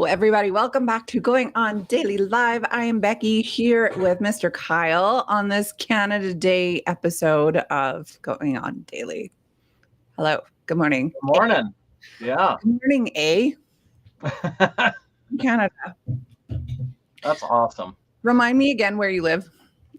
Everybody. Welcome back to Going On Daily Live. I am Becky here with Mr. Kyle on this Canada Day episode of Going On Daily. Hello. Good morning. Good morning. Yeah. Good morning, A. Canada. That's awesome. Remind me again where you live.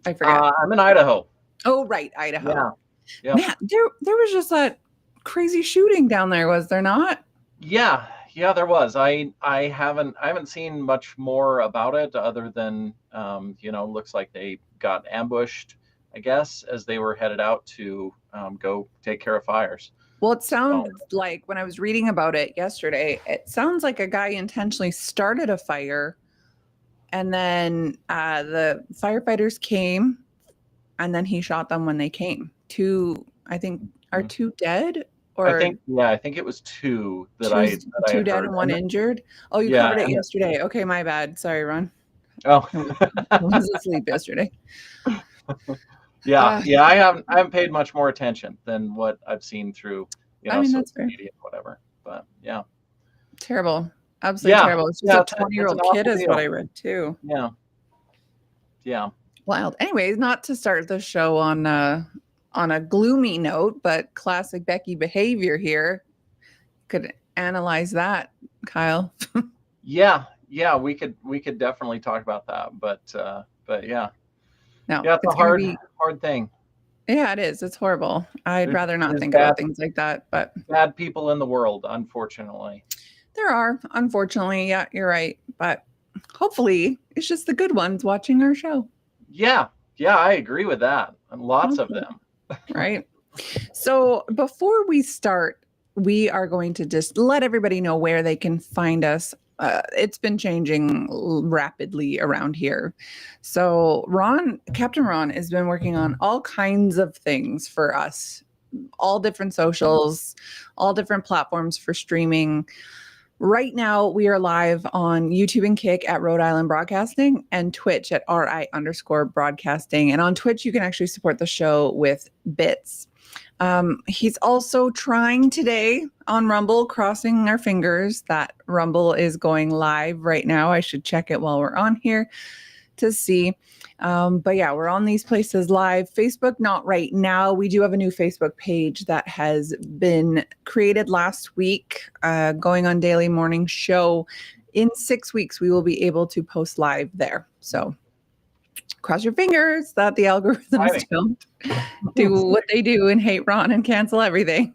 I forget. I'm in Idaho. Oh, right. Idaho. Yeah. Man, there was just that crazy shooting down there, was there not? Yeah, there was. I haven't seen much more about it other than looks like they got ambushed, I guess, as they were headed out to go take care of fires. Well, it sounds like when I was reading about it yesterday, it sounds like a guy intentionally started a fire and then the firefighters came and then he shot them when they came. Two dead? Or I think it was two two dead and one injured. Oh, you covered it yesterday. Okay, my bad. Sorry, Ron. Oh, I was asleep yesterday. I haven't paid much more attention than what I've seen through social media, whatever. But yeah, terrible, absolutely terrible. It's just a 20-year-old kid, is what I read too. Yeah. Wild. Anyways, not to start the show on a gloomy note, but classic Becky behavior here. Could analyze that, Kyle. Yeah, we could definitely talk about that, but yeah. No, it's a hard thing. Yeah, it is. It's horrible. I'd rather not think about things like that, but bad people in the world, unfortunately. There are, unfortunately. Yeah, you're right. But hopefully it's just the good ones watching our show. Yeah, I agree with that. And lots of them. Right. So before we start, we are going to just let everybody know where they can find us. It's been changing rapidly around here. So Captain Ron has been working on all kinds of things for us, all different socials, all different platforms for streaming. Right now, we are live on YouTube and Kick at Rhode Island Broadcasting and Twitch at RI_broadcasting. And on Twitch, you can actually support the show with bits. He's also trying today on Rumble, crossing our fingers that Rumble is going live right now. I should check it while we're on here to see. But yeah, we're on these places live. Facebook, not right now. We do have a new Facebook page that has been created last week, Going On Daily Morning Show. In 6 weeks, we will be able to post live there. So cross your fingers that the algorithms don't do what they do and hate Ron and cancel everything.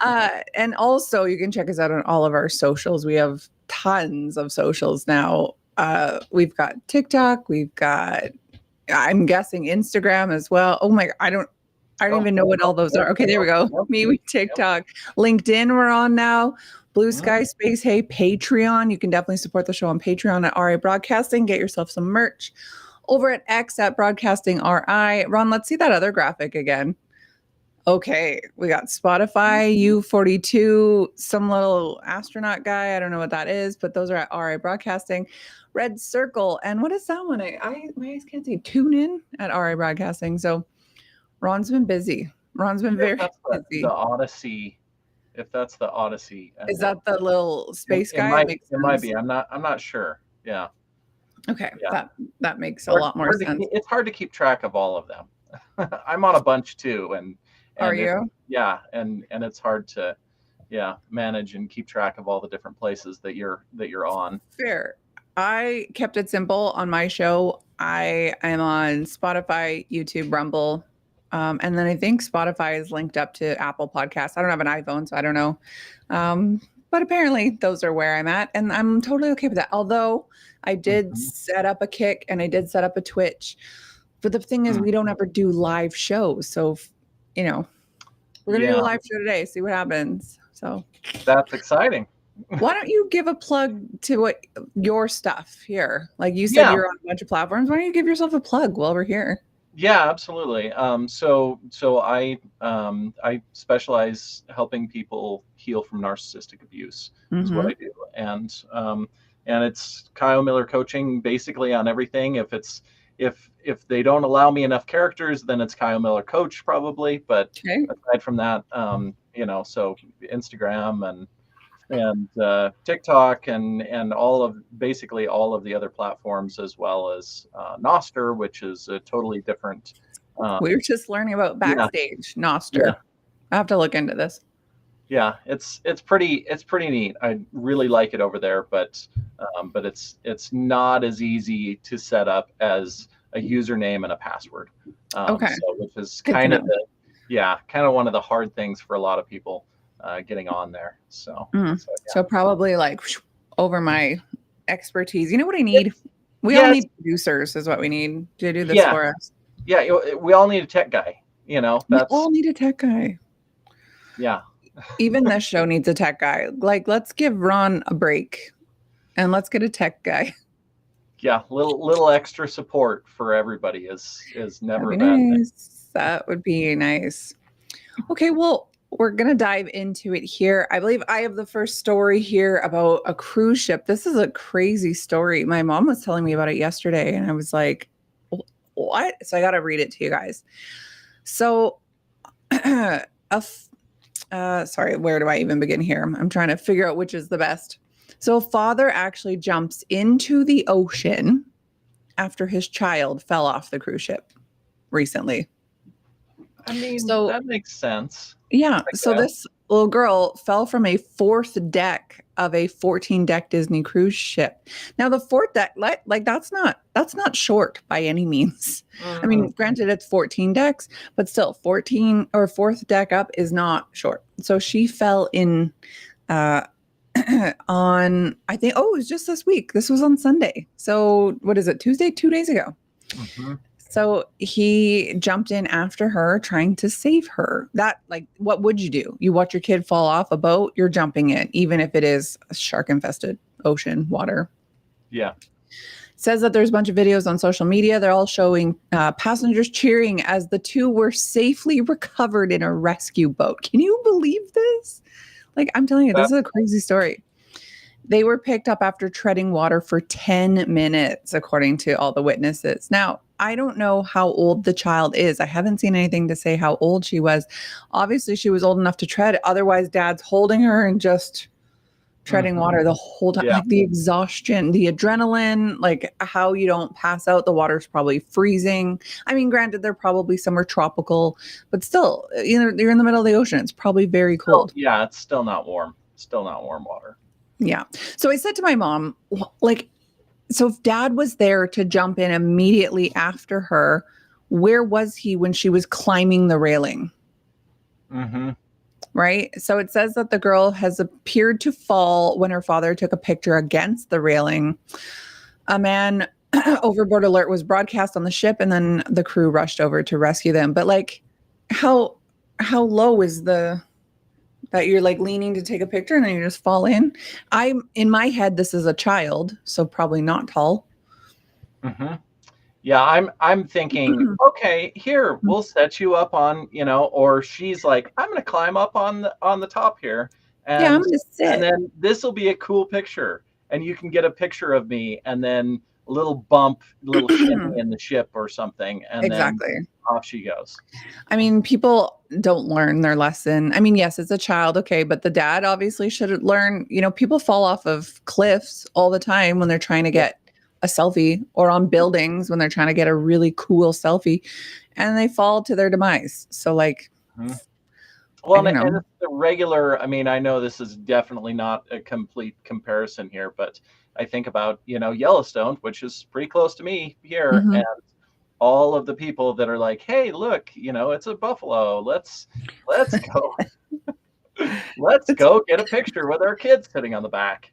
And also, you can check us out on all of our socials. We have tons of socials now. We've got TikTok. We've got, I'm guessing, Instagram as well. Oh my, I don't even know what all those are. Okay, there we go. We TikTok. LinkedIn we're on now. Blue Sky, Space Hey, Patreon. You can definitely support the show on Patreon at RI Broadcasting. Get yourself some merch. Over at X at Broadcasting RI. Ron, let's see that other graphic again. Okay, we got Spotify, U42, some little astronaut guy. I don't know what that is, but those are at RI Broadcasting. Red Circle. And what is that one? My eyes can't see. Tune in at RI Broadcasting. So Ron's been busy. Ron's been very busy. The Odyssey. If that's the Odyssey. Is that the little space guy? It might be. I'm not sure. Yeah. Okay. Yeah. That makes a lot more sense. It's hard to keep track of all of them. I'm on a bunch too. And are you? Yeah. And it's hard to manage and keep track of all the different places that you're on. Fair. I kept it simple on my show. I am on Spotify, YouTube, Rumble. And then I think Spotify is linked up to Apple Podcasts. I don't have an iPhone, so I don't know. But apparently those are where I'm at. And I'm totally okay with that. Although I did set up a Kick and I did set up a Twitch. But the thing is, we don't ever do live shows. So, we're going to do a live show today, see what happens. So that's exciting. Why don't you give a plug to your stuff here? Like you said, you're on a bunch of platforms. Why don't you give yourself a plug while we're here? Yeah, absolutely. So I specialize helping people heal from narcissistic abuse is what I do. And it's Kyle Miller coaching basically on everything. If they don't allow me enough characters, then it's Kyle Miller coach probably. But aside from that, so Instagram and and TikTok and basically all of the other platforms, as well as Noster, which is a totally different. We were just learning about Yeah, Backstage, yeah, Noster. I have to look into this. yeah. It's pretty neat. I really like it over there, but it's not as easy to set up as a username and a password. Okay, So which is good to kind of know. kind of one of the hard things for a lot of people getting on there. So yeah. So probably like over my expertise. You know what I need? It's We all yeah, need producers, is what we need to do this yeah, for us. yeah. We all need a tech guy. We That's all need a tech guy. yeah, Even this show needs a tech guy. Like, let's give Ron a break and let's get a tech guy. yeah. Little extra support for everybody is That'd never be a bad thing. nice. That would be nice. Okay, well, we're going to dive into it here. I believe I have the first story here about a cruise ship. This is a crazy story. My mom was telling me about it yesterday, and I was like, what? So I got to read it to you guys. So, sorry, where do I even begin here? I'm trying to figure out which is the best. So, a father actually jumps into the ocean after his child fell off the cruise ship recently. I mean, So, that makes sense, yeah. I So guess. this little girl fell from a fourth deck of a 14 deck Disney cruise ship. Now the fourth deck, like that's not short by any means. I Mm-mm. mean, granted it's 14 decks, but still 14 or fourth deck up is not short. So she fell in uh on I think it was just this week. This was on Sunday. So what is it? Tuesday, 2 days ago. Mhm. So he jumped in after her, trying to save her. That, like, what would you do? You watch your kid fall off a boat, you're jumping in, even if it is a shark infested ocean water. Yeah. Says that there's a bunch of videos on social media. They're all showing passengers cheering as the two were safely recovered in a rescue boat. Can you believe this? Like, I'm telling you, this is a That's crazy story. They were picked up after treading water for 10 minutes, according to all the witnesses. Now, I don't know how old the child is. I haven't seen anything to say how old she was. Obviously, she was old enough to tread. Otherwise, dad's holding her and just treading mhm. water the whole time. Yeah. Like the exhaustion, the adrenaline, like how you don't pass out. The water's probably freezing. I mean, granted, they're probably somewhere tropical, but still, you're in the middle of the ocean. It's probably very Still, cold. yeah, it's still not warm. Still not warm water. Yeah. So I said to my mom, like, so if dad was there to jump in immediately after her, where was he when she was climbing the railing? Mhm. Right. So it says that the girl has appeared to fall when her father took a picture against the railing. A man overboard alert was broadcast on the ship, and then the crew rushed over to rescue them. But like, how how low is the that you're like leaning to take a picture and then you just fall in? I'm in my head, this is a child, so probably not tall. Mhm. Yeah, I'm thinking, okay, here, we'll set you up on, or she's like, I'm gonna climb up on the top here, Yeah, I'm and gonna sit. then this will be a cool picture, and you can get a picture of me, and then a little bump, little shimmy in the ship or something, and then Exactly. off she goes. I mean, people don't learn their lesson. I mean, yes, it's a child, okay, but the dad obviously should learn. People fall off of cliffs all the time when they're trying to Yeah. get a selfie, or on buildings when they're trying to get a really cool selfie, and they fall to their demise. So, like, Mhm. I Well, don't and know. it's the regular. I mean, I know this is definitely not a complete comparison here, but I think about, Yellowstone, which is pretty close to me here, Mhm. and all of the people that are like, "Hey, look, it's a buffalo. Let's go, let's It's go get a picture with our kids sitting on the back."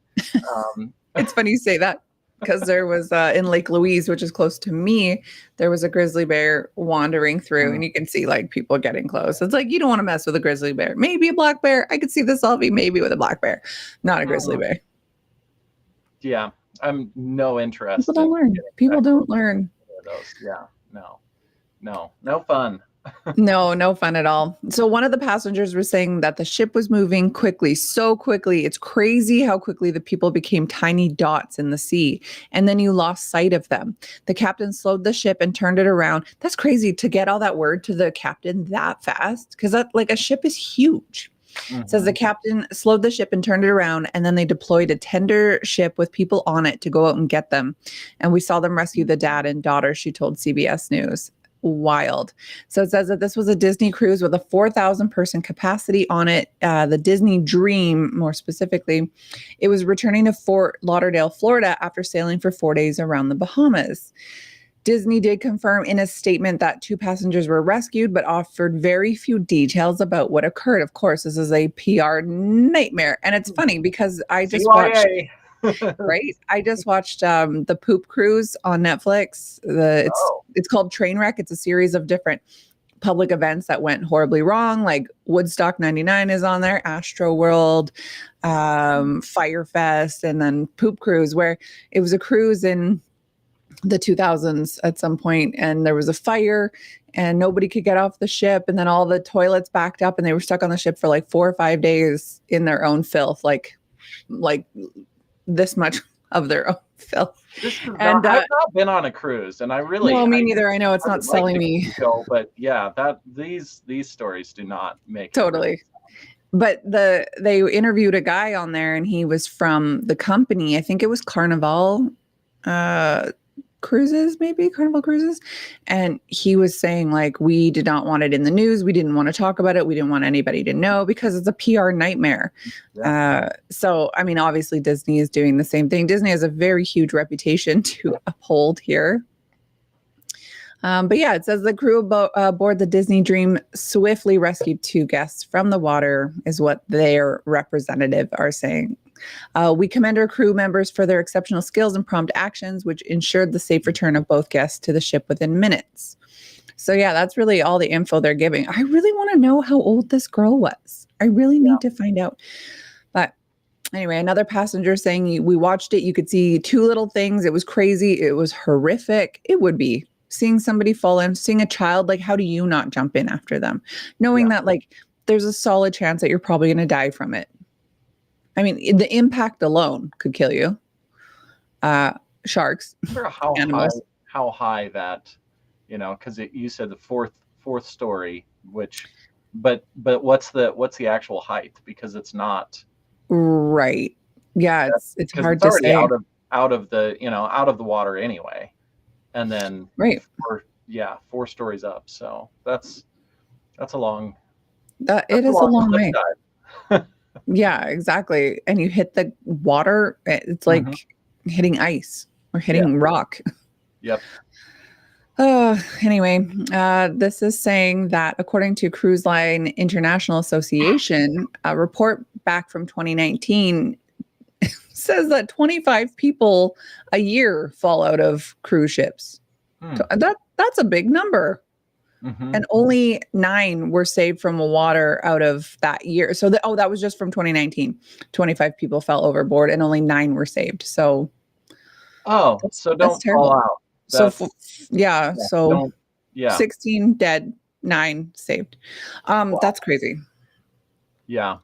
Um, it's funny you say that, because there was in Lake Louise, which is close to me, there was a grizzly bear wandering through, and you can see like people getting close. It's like you don't want to mess with a grizzly bear. Maybe a black bear. I could see the selfie maybe with a black bear, not a grizzly mm, bear. yeah, I'm no People interest in don't learn. getting People that close don't learn. to those. Yeah, no, no, no fun. No, no fun at all. So one of the passengers was saying that the ship was moving quickly, so quickly. It's crazy how quickly the people became tiny dots in the sea, and then you lost sight of them. The captain slowed the ship and turned it around. That's crazy to get all that word to the captain that fast, because that, like, a ship is huge. It says the captain slowed the ship and turned it around, and then they deployed a tender ship with people on it to go out and get them. And we saw them rescue the dad and daughter, she told CBS News. Wild. So it says that this was a Disney cruise with a 4,000 person capacity on it. The Disney Dream, more specifically, it was returning to Fort Lauderdale, Florida after sailing for 4 days around the Bahamas. Disney did confirm in a statement that 2 passengers were rescued, but offered very few details about what occurred. Of course, this is a PR nightmare. And it's funny because I just watched, right? I just watched the Poop Cruise on Netflix. It's called Trainwreck. It's a series of different public events that went horribly wrong. Like Woodstock 99 is on there, Astro World, Firefest, and then Poop Cruise, where it was a cruise in the 2000s at some point, and there was a fire and nobody could get off the ship, and then all the toilets backed up and they were stuck on the ship for like 4 or 5 days in their own filth, like this much of their own filth. And I've not been on a cruise, and I really me neither. I know it's not selling me. But yeah, these stories do not make totally. But they interviewed a guy on there, and he was from the company. I think it was Carnival Cruises, maybe Carnival Cruises. And he was saying, like, we did not want it in the news. We didn't want to talk about it. We didn't want anybody to know because it's a PR nightmare. Yeah. So, I mean, obviously Disney is doing the same thing. Disney has a very huge reputation to uphold here. But yeah, it says the crew aboard the Disney Dream swiftly rescued 2 guests from the water, is what their representative are saying. We commend our crew members for their exceptional skills and prompt actions, which ensured the safe return of both guests to the ship within minutes. So yeah, that's really all the info they're giving. I really want to know how old this girl was. I really need to find out. But anyway, another passenger saying, we watched it. You could see 2 little things. It was crazy. It was horrific. It would be. Seeing somebody fall in, seeing a child, like, how do you not jump in after them? Knowing that, like, there's a solid chance that you're probably going to die from it. I mean, the impact alone could kill you. Sharks, animals. How high that, because you said the fourth story, but what's the actual height? Because it's not. Right. Yeah, it's hard to say. Out of the water anyway. And then 4 stories up. So that's a long. It is a long way. Yeah, exactly. And you hit the water. It's like hitting ice or hitting rock. Yep. Anyway, this is saying that according to Cruise Line International Association, a report back from 2019 says that 25 people a year fall out of cruise ships. That's a big number. And only 9 were saved from the water out of that year. So that was just from 2019. 25 people fell overboard and only 9 were saved. So so don't fall out. So 16 dead, 9 saved. Wow. That's crazy. Yeah.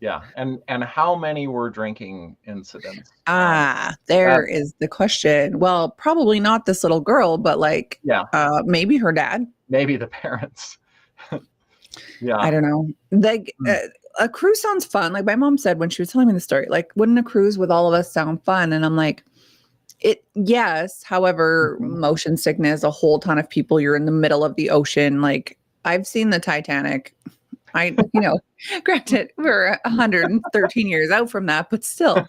Yeah. And how many were drinking incidents? There is the question. Well, probably not this little girl, but maybe her dad. Maybe the parents. Yeah. I don't know. A cruise sounds fun. Like my mom said when she was telling me the story, like, wouldn't a cruise with all of us sound fun? And I'm like, yes. However, motion sickness, a whole ton of people, you're in the middle of the ocean. Like, I've seen the Titanic. Granted, we're 113 years out from that, but still,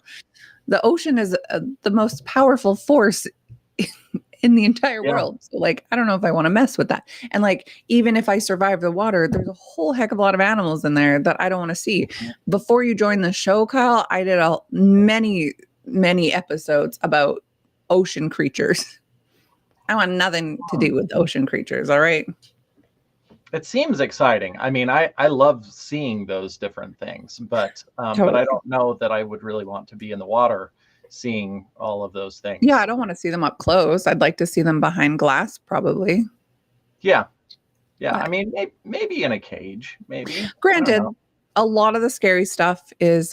the ocean is the most powerful force in the entire world. So, like, I don't know if I want to mess with that. And like, even if I survive the water, there's a whole heck of a lot of animals in there that I don't want to see. Before you joined the show, Kyle, I did many episodes about ocean creatures. I want nothing to do with ocean creatures. All right. It seems exciting. I mean, I love seeing those different things, but but I don't know that I would really want to be in the water seeing all of those things. Yeah, I don't want to see them up close. I'd like to see them behind glass, probably. Yeah. But, I mean, maybe in a cage, maybe. Granted, a lot of the scary stuff is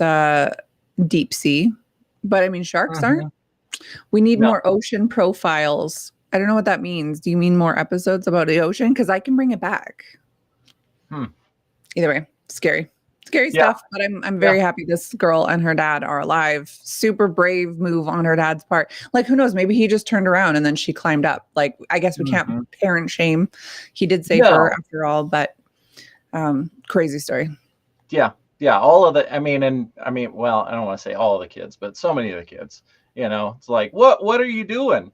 deep sea, but I mean, sharks aren't. We need more ocean profiles. I don't know what that means. Do you mean more episodes about the ocean? Because I can bring it back. Either way, scary. Scary stuff, but I'm very happy this girl and her dad are alive. Super brave move on her dad's part. Like, who knows? Maybe he just turned around and then she climbed up. Like, I guess we can't parent shame. He did save her after all, but crazy story. Yeah. All of the, I mean, well, I don't want to say all of the kids, but so many of the kids, it's like, what are you doing?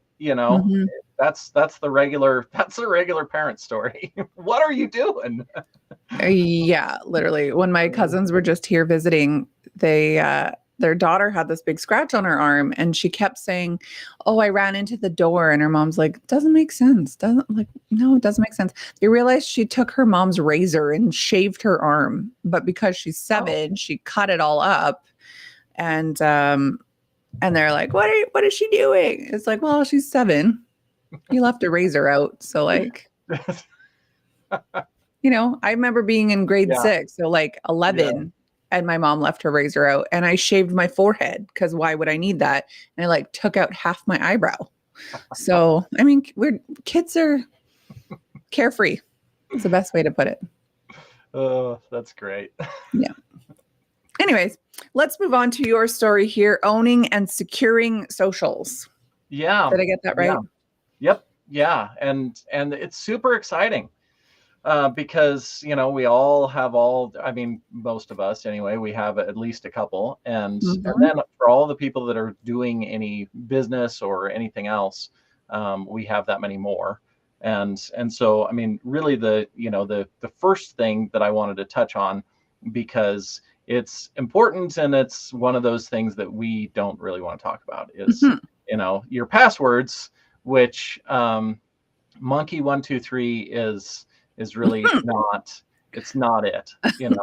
That's the regular parent story. What are you doing? Yeah, literally. When my cousins were just here visiting, their daughter had this big scratch on her arm and she kept saying, "Oh, I ran into the door." And her mom's like, "Doesn't make sense." No, it doesn't make sense. They realized she took her mom's razor and shaved her arm, but because she's 7, she cut it all up. And they're like, what is she doing? It's like, well, she's 7. You left a razor out. So like, I remember being in grade 6, so like 11, and my mom left her razor out and I shaved my forehead because why would I need that? And I like took out half my eyebrow. So, I mean, kids are carefree. It's the best way to put it. Oh, that's great. Yeah. Anyways, let's move on to your story here, owning and securing socials. Yeah. Did I get that right? Yeah. Yep. Yeah. And it's super exciting. Because, we all have most of us anyway, we have at least a couple. And then for all the people that are doing any business or anything else, we have that many more. And so, I mean, really the first thing that I wanted to touch on, because it's important and it's one of those things that we don't really want to talk about is, your passwords, which Monkey123 is really not, it's not it.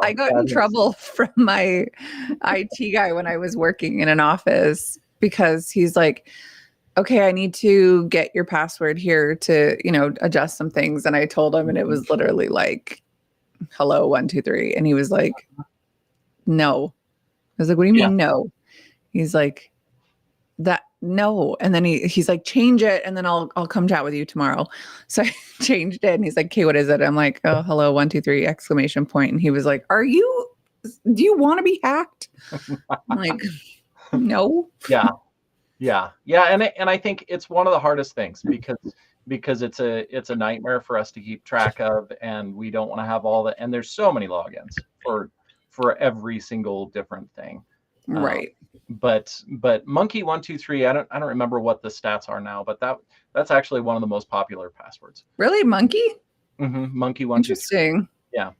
I got in trouble from my IT guy when I was working in an office because he's like, okay, I need to get your password here to, adjust some things. And I told him, and it was literally like, hello, 123. And he was like, no. I was like, what do you mean no? He's like, no. And then he's like, change it and then I'll come chat with you tomorrow. So I changed it and he's like, okay, what is it? I'm like, oh, hello, 123 exclamation point. And he was like, do you want to be hacked? I'm like, no. Yeah. And I think it's one of the hardest things because it's a nightmare for us to keep track of, and we don't want to have all that. And there's so many logins for every single different thing. Right. But Monkey123, I don't remember what the stats are now, but that's actually one of the most popular passwords. Really? Monkey? Monkey123. Interesting. Yeah.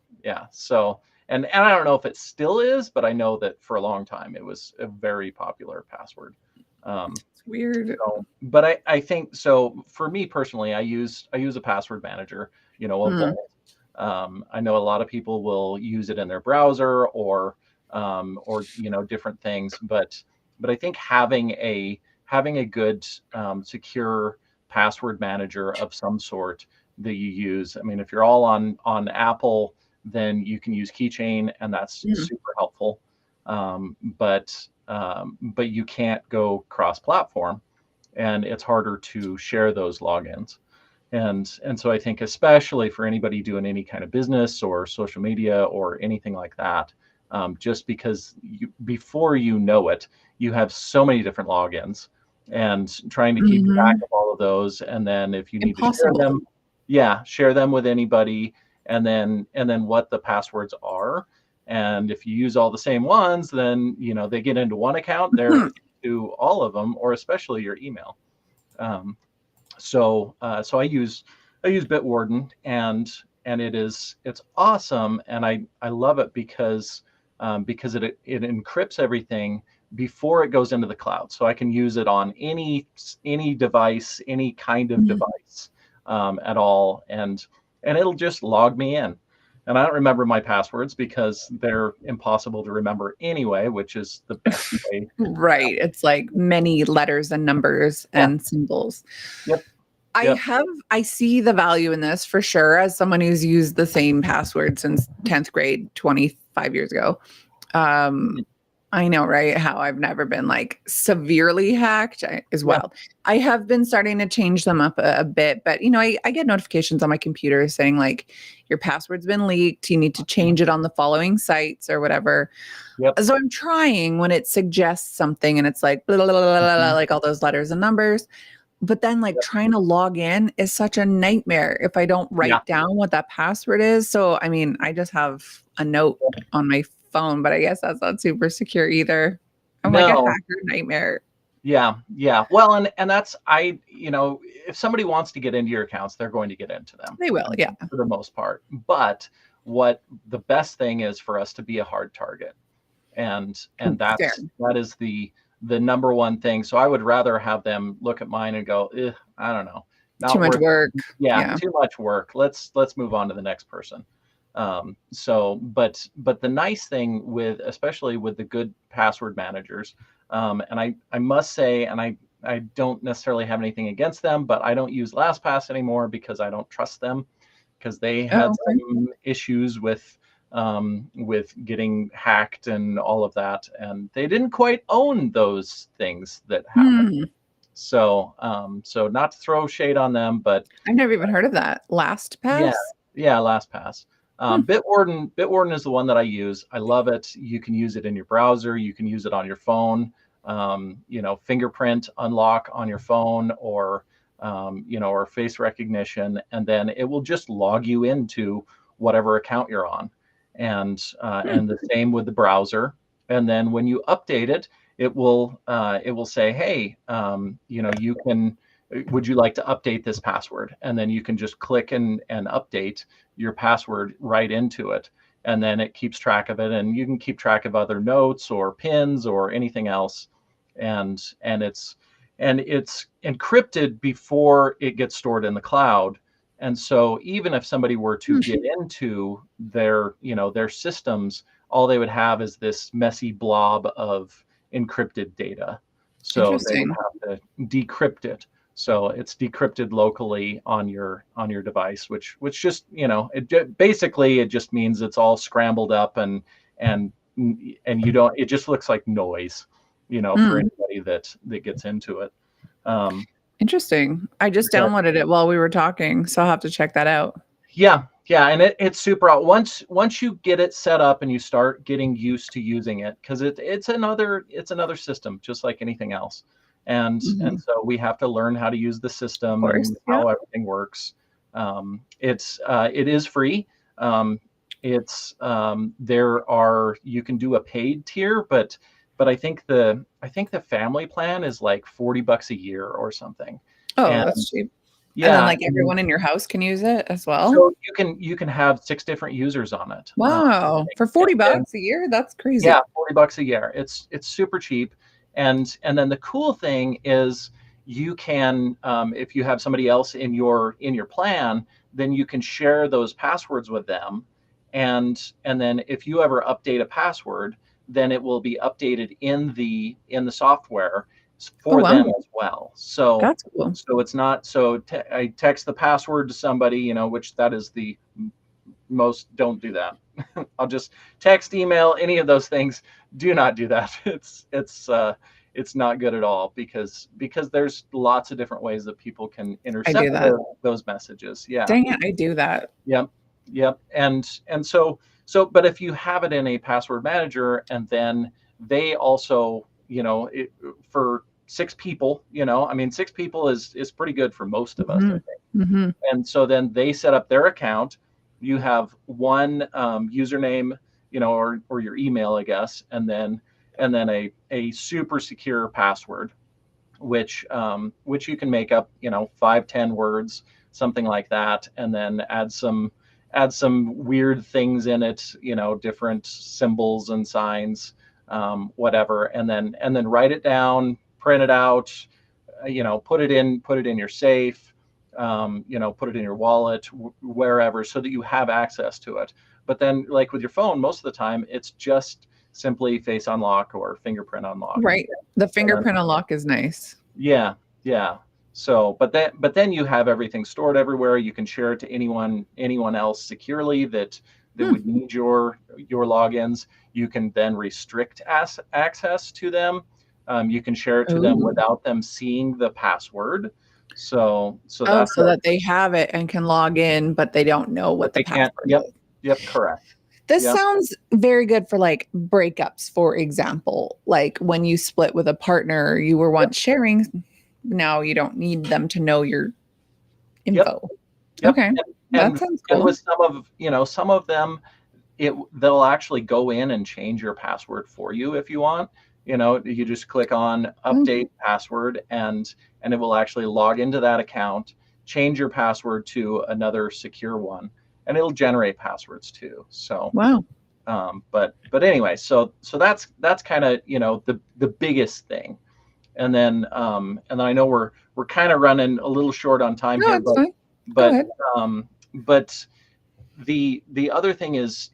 So, and I don't know if it still is, but I know that for a long time it was a very popular password. It's weird. So, but I think so. For me personally, I use a password manager. A Vault. I know a lot of people will use it in their browser or different things, but I think having a good secure password manager of some sort that you use. I mean, if you're all on Apple, then you can use Keychain, and that's super helpful. But you can't go cross-platform, and it's harder to share those logins. And so I think especially for anybody doing any kind of business or social media or anything like that, just because before you know it, you have so many different logins, and trying to keep track of all of those. And then if you need to share them with anybody, and then what the passwords are. And if you use all the same ones, then they get into one account, they're to all of them, or especially your email. So I use Bitwarden, and it's awesome, and I love it because it encrypts everything before it goes into the cloud. So I can use it on any device, any kind of device at all, and it'll just log me in. And I don't remember my passwords because they're impossible to remember anyway, which is the best way. Right. It's like many letters and numbers and symbols. Yep. I see the value in this for sure, as someone who's used the same password since 10th grade 25 years ago. I know, right? How I've never been like severely hacked as Yeah. well. I have been starting to change them up a bit, but you know, I get notifications on my computer saying like your password's been leaked. You need to change it on the following sites or whatever. Yep. So I'm trying when it suggests something and it's like blah, blah, blah, blah, blah, blah, Mhm. like all those letters and numbers. But then like Yep. trying to log in is such a nightmare if I don't Yeah. write down what that password is. So I mean, I just have a note on my phone, but I guess that's not super secure either. I'm like a No. hacker nightmare. Yeah. Yeah. Well, and that's if somebody wants to get into your accounts, they're going to get into them. They will, I yeah. mean, for the most part. But what the best thing is for us to be a hard target. And Fair. that is the number one thing. So I would rather have them look at mine and go, I don't know, Too not much worth. work. Yeah, Yeah. too much work. Let's move on to the next person. But the nice thing with, especially with the good password managers, and I must say, and I don't necessarily have anything against them, but I don't use LastPass anymore because I don't trust them, because they had Oh, okay. some issues with getting hacked and all of that, and they didn't quite own those things that happened. Hmm. So not to throw shade on them, but I've never even heard of that. yeah, LastPass? yeah, LastPass. Hmm. Bitwarden is the one that I use. I love it. You can use it in your browser. You can use it on your phone. Fingerprint unlock on your phone, or face recognition, and then it will just log you into whatever account you're on, and the same with the browser. And then when you update it, it will say, hey, you can. Would you like to update this password? And then you can just click and update your password right into it. And then it keeps track of it, and you can keep track of other notes or pins or anything else. And it's encrypted before it gets stored in the cloud. And so even if somebody were to Hmm. get into their systems, all they would have is this messy blob of encrypted data. So they would Interesting. have to decrypt it. So it's decrypted locally on your device, which just basically it just means it's all scrambled up, and you don't. It just looks like noise, for Hmm. anybody that gets into it. Um, Interesting. I just but downloaded it while we were talking, so I'll have to check that out. yeah, yeah, and it's super. Once you get it set up and you start getting used to using it, because it's another system, just like anything else. And Mhm. so we have to learn how to use the Of system course. and Yeah. how everything works. It is free. You can do a paid tier, but I think the family plan is like $40 a year or something. Oh, And that's cheap. And then yeah, like everyone in your house can use it as well? so you can have 6 different users on it. Wow. For And 40 then bucks a year? That's yeah, crazy. $40 a year. It's super cheap. And then the cool thing is, you can, if you have somebody else in your plan, then you can share those passwords with them. And then if you ever update a password, then it will be updated in the software Oh, for wow. them as well. So That's cool. so it's not so I text the password to somebody, which that is the most. Don't do that. I'll just text, email, any of those things. Do not do that. It's not good at all, because there's lots of different ways that people can I do intercept that. those messages. Yeah. Dang it, I do that. Yep. Yep. But if you have it in a password manager, and then they also, for 6 people, I mean, 6 people is pretty good for most of us, I Mhm. think. Mhm. And so then they set up their account. You have one username, or your email, I guess, and then a super secure password, which you can make up, 5-10 words, something like that, and then add some weird things in it, different symbols and signs, whatever, and then write it down, print it out, put it in your safe, put it in your wallet, wherever, so that you have access to it. But then, like with your phone, most of the time it's just simply face unlock or fingerprint unlock. Right. The And then, fingerprint unlock is nice. yeah, yeah. So, but then you have everything stored everywhere. You can share it to anyone else securely would need your logins. You can then restrict access to them. You can share it to them without them seeing the password. So that's so that they have it and can log in, but they don't know what the password is. Yep, correct. This sounds very good for like breakups, for example. Like when you split with a partner you were once sharing, now you don't need them to know your info. Yep. Okay. That sounds cool. And with some of them, they'll actually go in and change your password for you if you want. You just click on update password and it will actually log into that account, change your password to another secure one, and it'll generate passwords too. So wow. But anyway, so that's kind of the biggest thing. And then I know we're kind of running a little short on time here, but the other thing is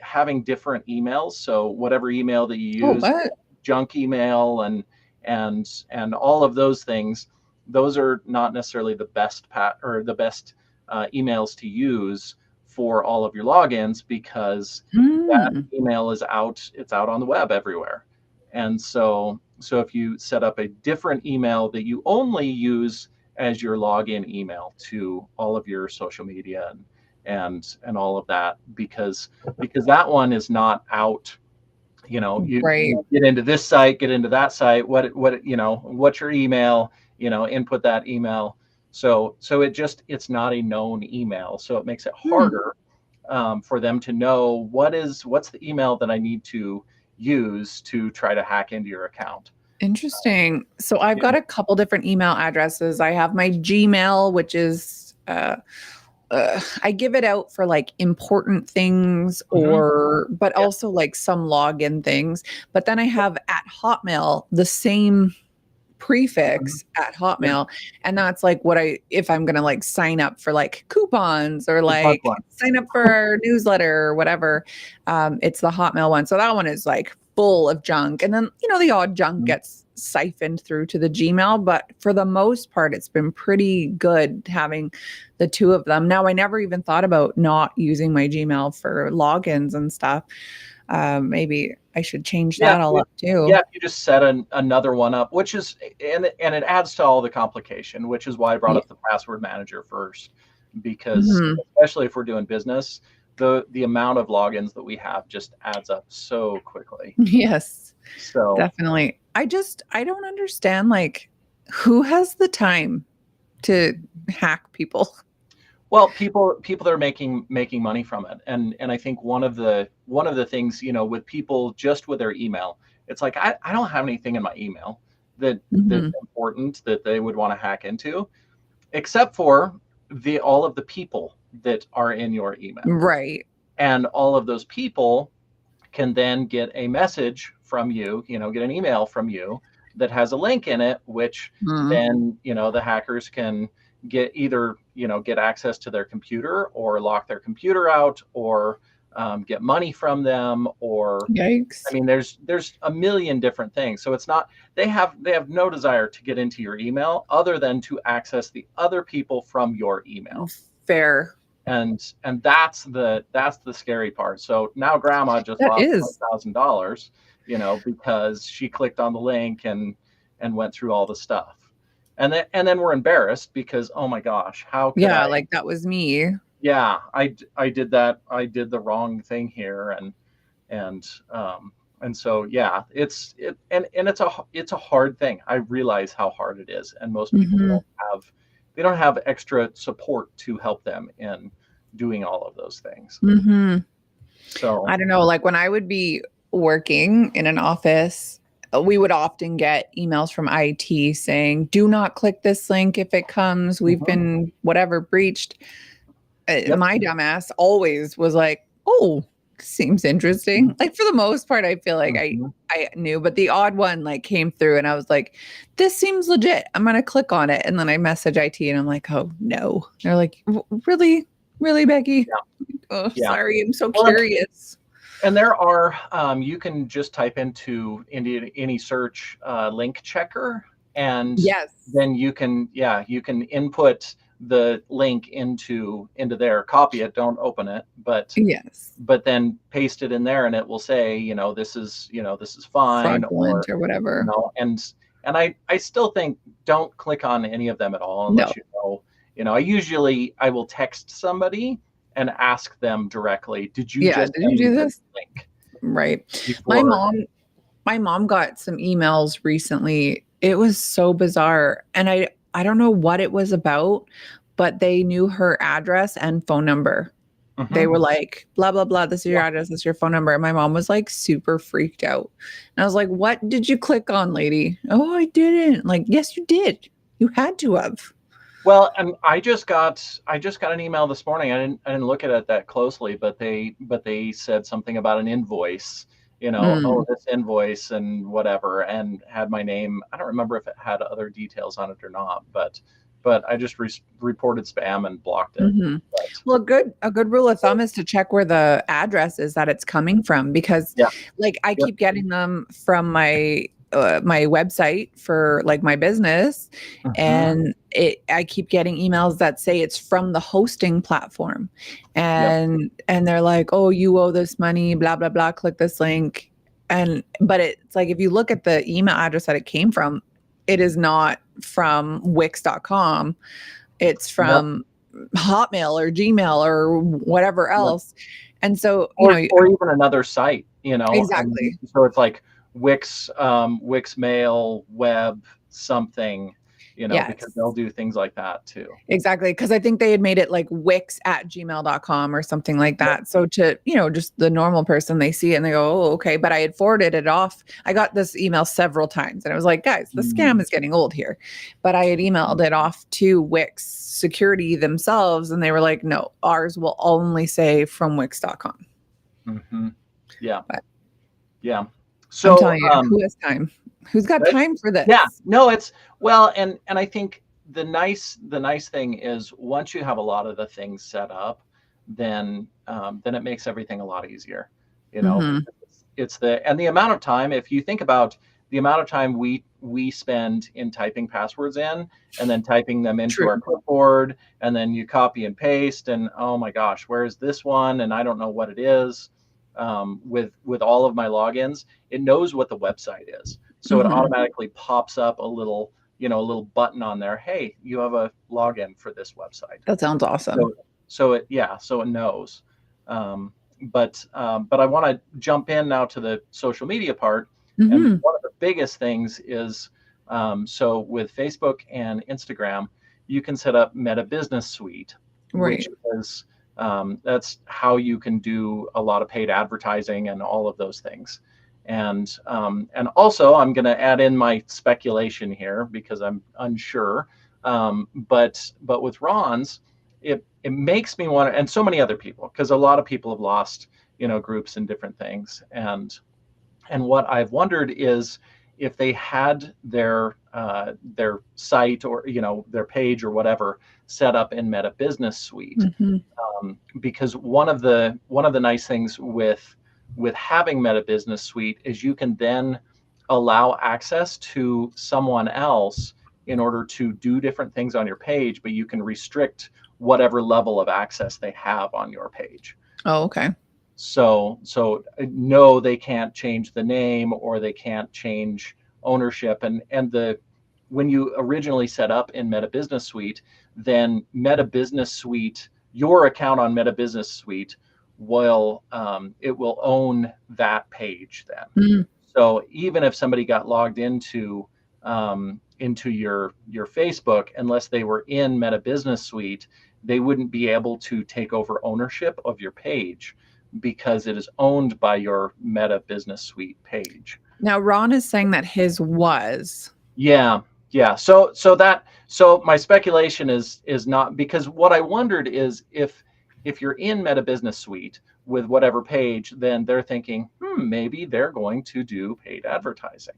having different emails. So whatever email that you use, junk email and all of those things, those are not necessarily the best emails to use for all of your logins, because that email is out on the web everywhere. And so if you set up a different email that you only use as your login email to all of your social media and all of that, because that one is not out. You get into this site, get into that site, what's your email, input that email. So it's not a known email. So it makes it harder for them to know what's the email that I need to use to try to hack into your account. Interesting. So I've got a couple different email addresses. I have my Gmail, which is I give it out for like important things but also like some login things. But then I have at Hotmail, the same prefix at Hotmail. And that's like if I'm going to like sign up for like coupons or like sign up for our newsletter or whatever, it's the Hotmail one. So that one is like full of junk. And then, the odd junk gets siphoned through to the Gmail. But for the most part, it's been pretty good having the two of them. Now, I never even thought about not using my Gmail for logins and stuff. Maybe I should change that all up too. Yeah, you just set another one up, which is, and it adds to all the complication, which is why I brought up the password manager first, because especially if we're doing business, the amount of logins that we have just adds up so quickly. Yes, so definitely. I don't understand, like, who has the time to hack people? Well, people that are making money from it, and I think one of the things, with people just with their email, it's like I don't have anything in my email that's important that they would want to hack into, except for all of the people that are in your email, right? And all of those people can then get a message from you, get an email from you that has a link in it, which then the hackers can get get access to their computer or lock their computer out or get money from them, or yikes. I mean, there's a million different things. So it's not, they have no desire to get into your email other than to access the other people from your email. Fair. And that's the scary part. So now grandma just lost $1,000, because she clicked on the link and went through all the stuff. And then we're embarrassed because, oh my gosh, how could I? Like that was me. Yeah, I did that. I did the wrong thing here, and so yeah, it's a hard thing. I realize how hard it is, and most people don't have extra support to help them in doing all of those things. So I don't know, like when I would be working in an office, we would often get emails from IT saying, do not click this link if it comes. We've been whatever breached. My dumbass always was like, oh, seems interesting. Like for the most part, I feel like I knew, but the odd one like came through and I was like, this seems legit. I'm going to click on it. And then I message IT and I'm like, oh no. They're like, really, Becky? Oh, sorry. I'm so curious. And there are, you can just type into any search link checker, and then you can input the link into there, copy it, don't open it, Yes. but then paste it in there, and it will say, this is fine, Fraudulent or whatever. And I still think don't click on any of them at all unless No. I will text somebody and ask them directly, did you Yeah. just Did send you me do this this? link? Right. Before. My mom got some emails recently. It was so bizarre. And I don't know what it was about, but they knew her address and phone number. They Mhm. were like, blah, blah, blah. This is your Yeah. address. This is your phone number. And my mom was like super freaked out. And I was like, what did you click on, lady? Oh, I didn't. Like, yes, you did. You had to have. Well, and I just got an email this morning. I didn't look at it that closely, but they said something about an invoice, Mm. this invoice and whatever, and had my name. I don't remember if it had other details on it or not, but I just reported spam and blocked it. Mhm. But Well, a good rule of thumb is to check where the address is that it's coming from, because yeah, like I yep, keep getting them from my website for like my business, mhm, and I keep getting emails that say it's from the hosting platform, yep, and they're like, "Oh, you owe this money, blah blah blah, click this link." But it's like if you look at the email address that it came from, it is not from Wix.com. It's yep, from Hotmail or Gmail or whatever yep. else. And so, Or even another site, and exactly. so it's like Wix Mail Web something, because Yes, they'll do things like that too. exactly. Cause I think they had made it like wix@gmail.com or something like Yep. that. So to, just the normal person, they see it and they go, oh, okay. But I had forwarded it off. I got this email several times and I was like, guys, the scam Mm. is getting old here. But I had emailed it off to Wix security themselves. And they were like, no, ours will only say from wix.com. Mhm. Yeah. But Yeah. I'm So, telling you, who has time? Who's got but time for yeah, this? no, it's well, and I think the nice thing is once you have a lot of the things set up, then it makes everything a lot easier, Mhm. because it's the amount of time. If you think about the amount of time we spend in typing passwords in and then typing them into True. our clipboard, and then you copy and paste, and oh my gosh, where is this one? And I don't know what it is. With all of my logins, it knows what the website is, so it Mhm. automatically pops up a little button on there. Hey, you have a login for this website. That sounds awesome. So so it knows. Um, but I want to jump in now to the social media part. And Mhm. one of the biggest things is, so with Facebook and Instagram, you can set up Meta Business Suite, which Right. is that's how you can do a lot of paid advertising and all of those things. And also, I'm going to add in my speculation here because I'm unsure. But with Ron's, it makes me want to, and so many other people, because a lot of people have lost groups and different things. And what I've wondered is if they had their site or their page or whatever set up in Meta Business Suite, Mhm. because one of the nice things with having Meta Business Suite is you can then allow access to someone else in order to do different things on your page, but you can restrict whatever level of access they have on your page. Oh, okay. So no, they can't change the name or they can't change ownership. And the when you originally set up in Meta Business Suite, then Meta Business Suite, your account on Meta Business Suite it will own that page then. Mm. So even if somebody got logged into your Facebook, unless they were in Meta Business Suite, they wouldn't be able to take over ownership of your page because it is owned by your Meta Business Suite page. Now Ron is saying that his was. Yeah, yeah. So my speculation is not, because what I wondered is if you're in Meta Business Suite with whatever page, then they're thinking, maybe they're going to do paid advertising.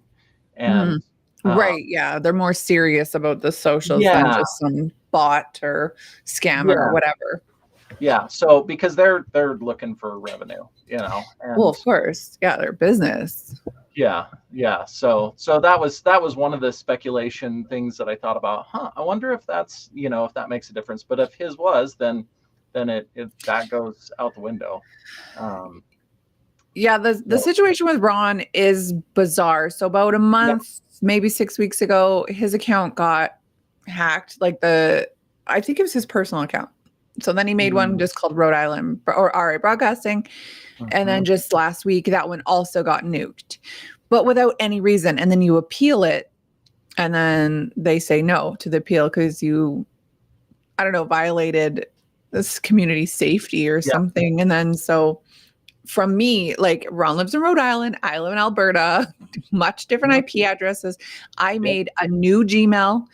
And Mm. Right. Yeah. They're more serious about the socials than yeah, just some bot or scammer or yeah, whatever. yeah. So because they're looking for revenue, Well, of and course. Yeah. Their business. Yeah. So that was one of the speculation things that I thought about. I wonder if that's, if that makes a difference. But if his was, then it that goes out the window. Um, Yeah, the so, situation with Ron is bizarre. So about a yeah. month, maybe 6 weeks ago, his account got hacked. I think it was his personal account. So then he made one Mm, just called Rhode Island or RA Broadcasting. And then mhm. just last week, that one also got nuked, but without any reason. And then you appeal it, and then they say no to the appeal because you, I don't know, violated this community safety or Yeah. something. And then so from me, like Ron lives in Rhode Island, I live in Alberta, much different Mhm. IP addresses. I Yep. made a new Gmail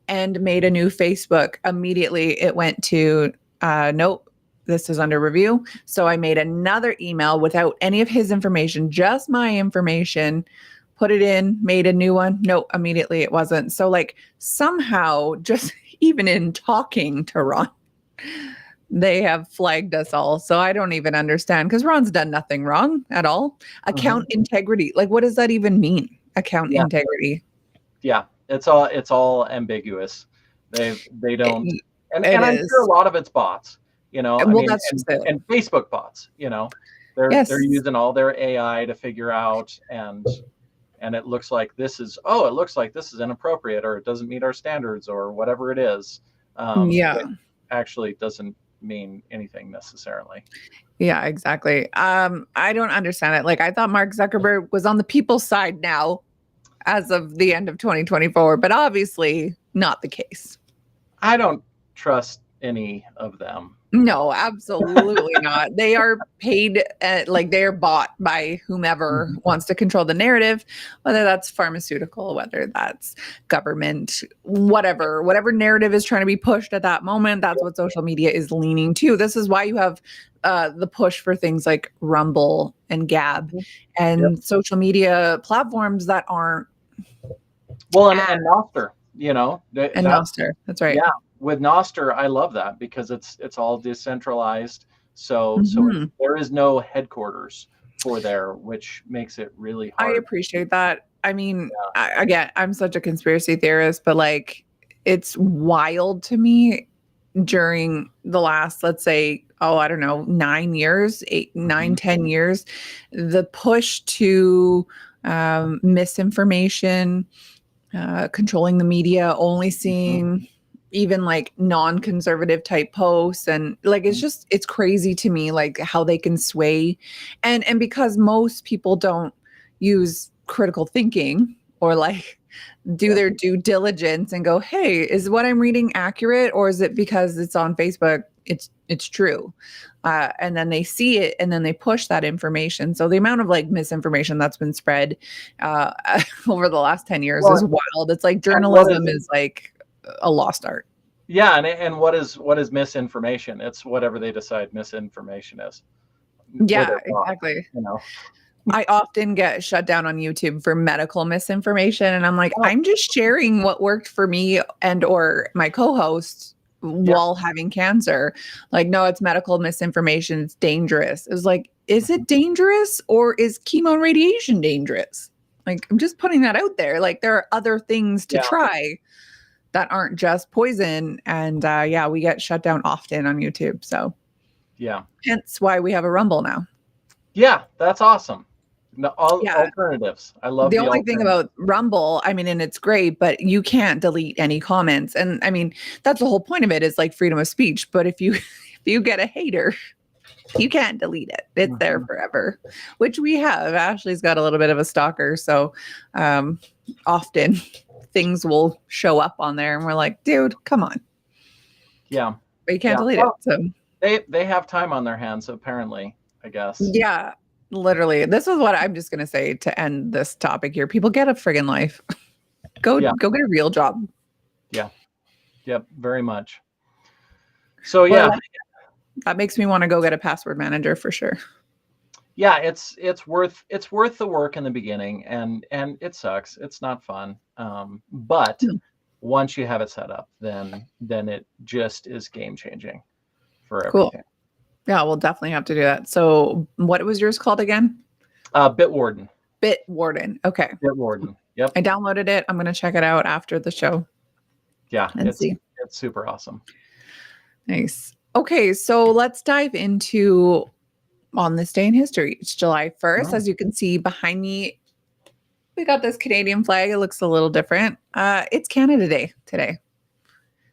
and made a new Facebook. Immediately it went to nope, this is under review. So I made another email without any of his information, just my information, put it in, made a new one. Nope, immediately it wasn't. So like somehow just even in talking to Ron, they have flagged us all. So I don't even understand because Ron's done nothing wrong at all. Mhm. Account integrity. Like, what does that even mean? Account Yeah. integrity. Yeah. It's all ambiguous. They don't, It, and it I'm sure a is. lot of it's bots. I Well, mean, that's just it. and Facebook bots. They're Yes. using all their AI to figure out, and it looks like it looks like this is inappropriate, or it doesn't meet our standards, or whatever it is. Yeah. It actually doesn't mean anything necessarily. Yeah, exactly. I don't understand it. Like, I thought Mark Zuckerberg was on the people's side now as of the end of 2024, but obviously not the case. I don't trust any of them. No, absolutely not. They are paid, like they are bought by whomever Mhm. wants to control the narrative, whether that's pharmaceutical, whether that's government, whatever narrative is trying to be pushed at that moment. That's what social media is leaning to. This is why you have the push for things like Rumble and Gab Yep. and social media platforms that aren't Well, and ad Noster, and Nostr. That's right. yeah, with Noster, I love that because it's all decentralized. So Mhm. there is no headquarters for there, which makes it really I hard. appreciate that. I mean, again, I'm such a conspiracy theorist, but like, it's wild to me during the last, let's say, oh, I don't know, 9 years, eight, nine, Mhm. 10 years, the push to misinformation, controlling the media, only Mhm. seeing even like non-conservative type posts, and like it's crazy to me like how they can sway, and because most people don't use critical thinking or like do Yeah. their due diligence and go, hey, is what I'm reading accurate, or is it because it's on Facebook it's true, and then they see it and then they push that information. So the amount of like misinformation that's been spread uh, over the last 10 years Well, is wild. It's like and what is journalism is like a lost art. yeah, and what is misinformation? It's whatever they decide misinformation is for Yeah, their bot. exactly. You know. I often get shut down on YouTube for medical misinformation, and I'm like, Oh, I'm just sharing what worked for me and or my co-host yeah. while having cancer. Like, no, it's medical misinformation. It's dangerous. It's like, is it dangerous or is chemo and radiation dangerous? Like, I'm just putting that out there. Like, there are other things to Yeah. try that aren't just poison. And yeah, we get shut down often on YouTube. So Yeah. hence why we have a Rumble now. Yeah. That's awesome. No, Yeah. alternatives. I love The the only thing alternatives. about Rumble, I mean, and it's great, but you can't delete any comments. And I mean, that's the whole point of it is like freedom of speech. But if you if you get a hater, you can't delete it. It's there Mhm. forever, which we have. Ashley's got a little bit of a stalker, so um, often things will show up on there, and we're like, dude, come on, Yeah. but you can't Yeah. delete it. Well, So they have time on their hands apparently, I guess. yeah, literally, this is what I'm just gonna say to end this topic here. People get a friggin' life. Yeah. Go get a real job. Yeah. Yep. Very much. So Well, yeah. that makes me want to go get a password manager for sure. Yeah, it's worth the work in the beginning, and it sucks. It's not fun. But Hmm. once you have it set up, then it just is game changing for Cool. everything. Yeah, we'll definitely have to do that. So, what was yours called again? Bitwarden. Bitwarden. Okay. Bitwarden. Yep. I downloaded it. I'm going to check it out after the show. Yeah, and it's see. super awesome. Nice. Okay, so let's dive into on this day in history. It's July 1st. As you can see behind me, we got this Canadian flag. It looks a little different. It's Canada Day today.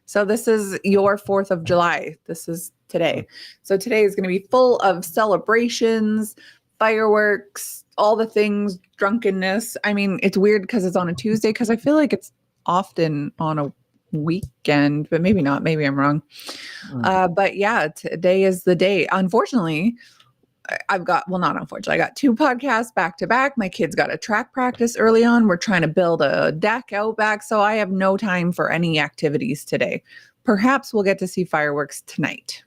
So this is your 4th of July. This is today. So today is going to be full of celebrations, fireworks, all the things, drunkenness. I mean, it's weird because it's on a Tuesday because I feel like it's often on a weekend, but maybe not. Maybe I'm wrong. But yeah, today is the day. Unfortunately, not unfortunately, I got 2 podcasts back to back. My kids got a track practice early on. We're trying to build a deck out back. So I have no time for any activities today. Perhaps we'll get to see fireworks tonight.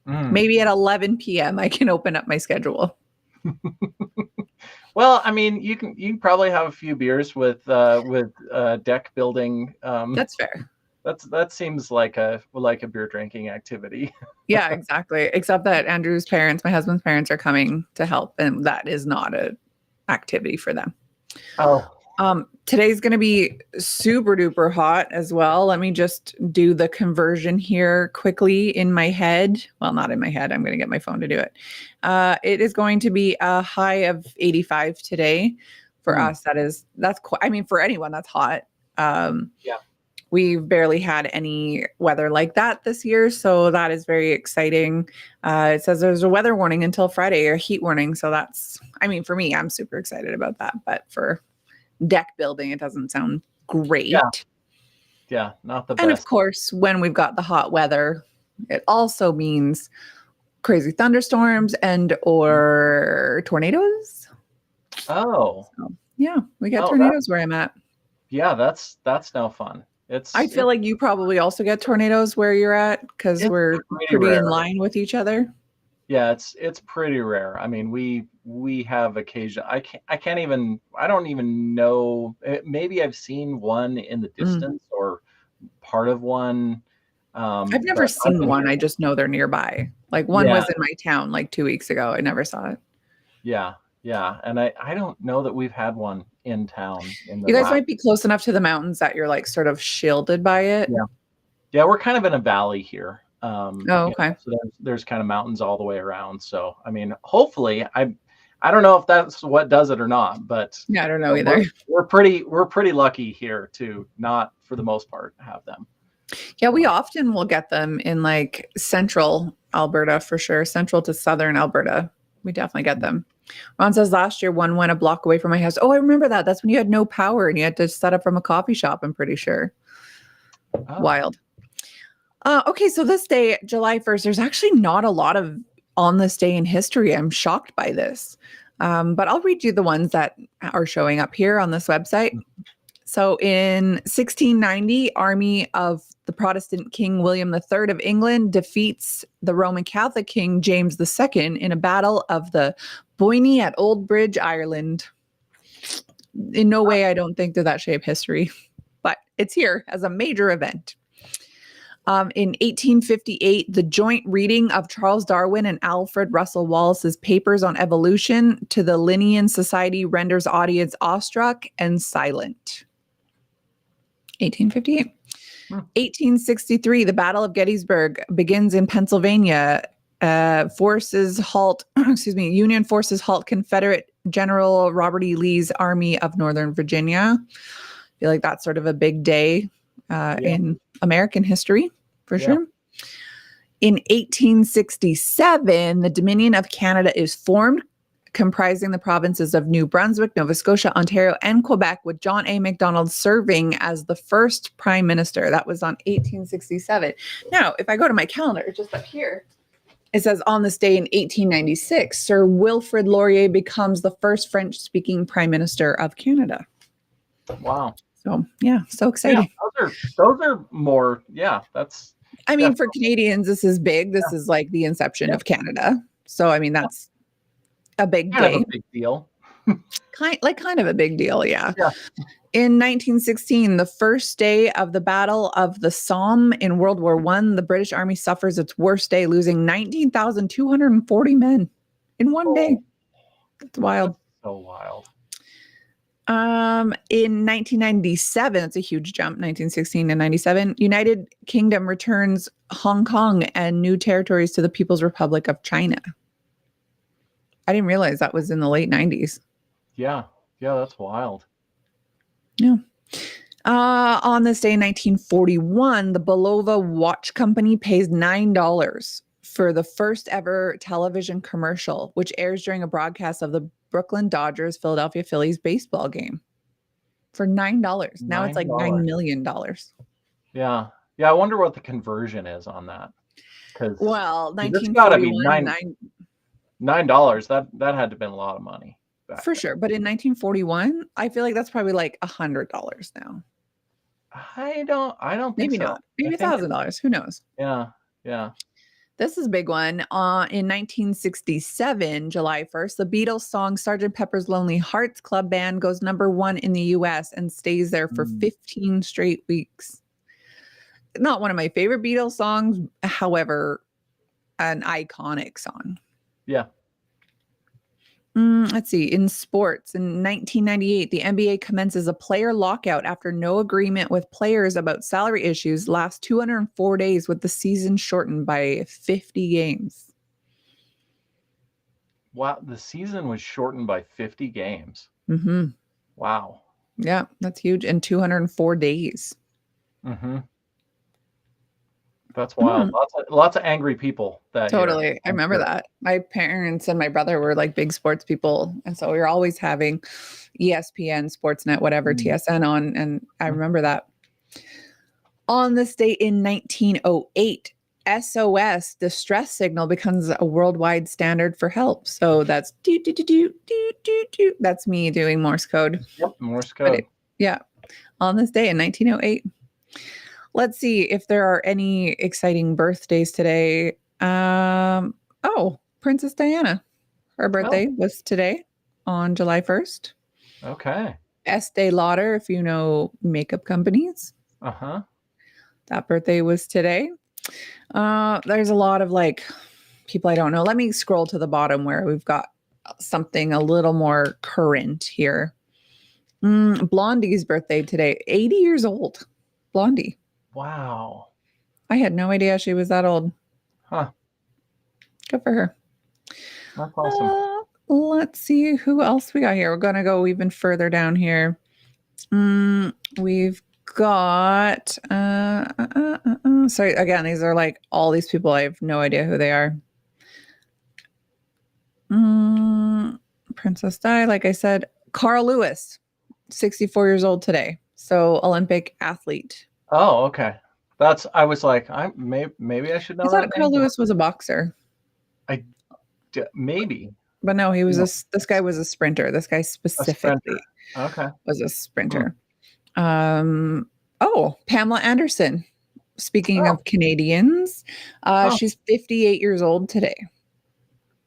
Maybe at 11 p.m. I can open up my schedule. Well, I mean, you can probably have a few beers with deck building. That's fair. That seems like a beer drinking activity. Yeah, exactly. Except that Andrew's parents, my husband's parents, are coming to help, and that is not an activity for them. Oh. Today's going to be super duper hot as well. Let me just do the conversion here quickly in my head. Well, not in my head. I'm going to get my phone to do it. It is going to be a high of 85 today. For us, for anyone, that's hot. Yeah. We've barely had any weather like that this year, so that is very exciting. It says there's a weather warning until Friday, or heat warning. So for me, I'm super excited about that. But for deck building, it doesn't sound great. Yeah, not the best. And of course, when we've got the hot weather, it also means crazy thunderstorms or tornadoes. Oh. So, yeah, we got tornadoes where I'm at. Yeah, that's no fun. I feel like you probably also get tornadoes where you're at because we're pretty in line with each other. Yeah, it's pretty rare. I mean, we have occasion. I don't even know. Maybe I've seen one in the distance or part of one. I've never seen one. I just know they're nearby. Like one was in my town like 2 weeks ago. I never saw it. Yeah. And I don't know that we've had one in town. You guys might be close enough to the mountains that you're like sort of shielded by it. Yeah, we're kind of in a valley here. Okay. So there's kind of mountains all the way around. So I mean, hopefully, I don't know if that's what does it or not, but yeah, I don't know either. We're pretty lucky here to not, for the most part, have them. Yeah, we often will get them in like central Alberta for sure, central to southern Alberta. We definitely get them. Ron says last year one went a block away from my house. Oh, I remember that. That's when you had no power and you had to set up from a coffee shop, I'm pretty sure. Oh. Wild. Okay, so this day, July 1st, there's actually not a lot of on this day in history. I'm shocked by this. But I'll read you the ones that are showing up here on this website. So in 1690, army of the Protestant King William III of England defeats the Roman Catholic King James II in a battle of the Boyne at Old Bridge, Ireland. In no way, I don't think that shape history, but it's here as a major event. In 1858, the joint reading of Charles Darwin and Alfred Russel Wallace's papers on evolution to the Linnean Society renders audience awestruck and silent. 1858. 1863, the Battle of Gettysburg begins in Pennsylvania. Union forces halt Confederate General Robert E. Lee's Army of Northern Virginia. I feel like that's sort of a big day in American history, for sure. In 1867, the Dominion of Canada is formed, comprising the provinces of New Brunswick, Nova Scotia, Ontario, and Quebec, with John A. Macdonald serving as the first prime minister. That was on 1867. Now, if I go to my calendar, just up here, it says on this day in 1896, Sir Wilfrid Laurier becomes the first French-speaking prime minister of Canada. Wow. So, yeah, so exciting. Yeah, those are more, that's... I mean, for Canadians, this is big. This is like the inception of Canada. So, I mean, that's a big day. Kind of a big deal. kind of a big deal, yeah. In 1916, the first day of the Battle of the Somme in World War I, the British Army suffers its worst day, losing 19,240 men in one day. It's wild. So wild. In 1997, it's a huge jump, 1916 to 97, United Kingdom returns Hong Kong and new territories to the People's Republic of China. I didn't realize that was in the late 90s. Yeah. Yeah, that's wild. Yeah. On this day in 1941, the Bulova Watch Company pays $9 for the first ever television commercial, which airs during a broadcast of the Brooklyn Dodgers Philadelphia Phillies baseball game. For $9. Now it's like $9 million. Yeah. Yeah, I wonder what the conversion is on that. Because Well, it's got to be 1941, $9. That had to have been a lot of money back for then. sure. But in 1941, I feel like that's probably like $100 now. I don't think Maybe so. not. Maybe $1,000. Who knows? Yeah. Yeah. This is a big one. In 1967, July 1st, the Beatles song Sgt. Pepper's Lonely Hearts Club Band goes #1 in the US and stays there for 15 straight weeks. Not one of my favorite Beatles songs, however, an iconic song. Yeah. Let's see. In sports, in 1998, the NBA commences a player lockout after no agreement with players about salary issues lasts 204 days, with the season shortened by 50 games. Wow. The season was shortened by 50 games. Mm-hmm. Wow. Yeah, that's huge. And 204 days. Mm-hmm. That's wild. Lots of angry people that Totally. year. I remember that. My parents and my brother were like big sports people. And so we were always having ESPN, Sportsnet, whatever, TSN on. And I remember that. On this date in 1908, SOS, distress signal, becomes a worldwide standard for help. So that's do, do, do, do, do, do, do. That's me doing Morse code. Yep, Morse code. Yeah. On this day in 1908. Let's see if there are any exciting birthdays today. Princess Diana. Her birthday was today on July 1st. Okay. Estee Lauder, if you know makeup companies. Uh-huh. That birthday was today. There's a lot of like people I don't know. Let me scroll to the bottom where we've got something a little more current here. Blondie's birthday today, 80 years old. Blondie. Wow. I had no idea she was that old. Huh. Good for her. That's awesome. Let's see who else we got here. We're going to go even further down here. We've got, sorry, again, these are like all these people. I have no idea who they are. Princess Di, like I said, Carl Lewis, 64 years old today. So Olympic athlete. Oh, okay. I was like, maybe I should know. I thought Carl Lewis was a boxer. Maybe. But no, he was this guy was a sprinter. This guy specifically was a sprinter. Pamela Anderson. Speaking of Canadians, she's 58 years old today.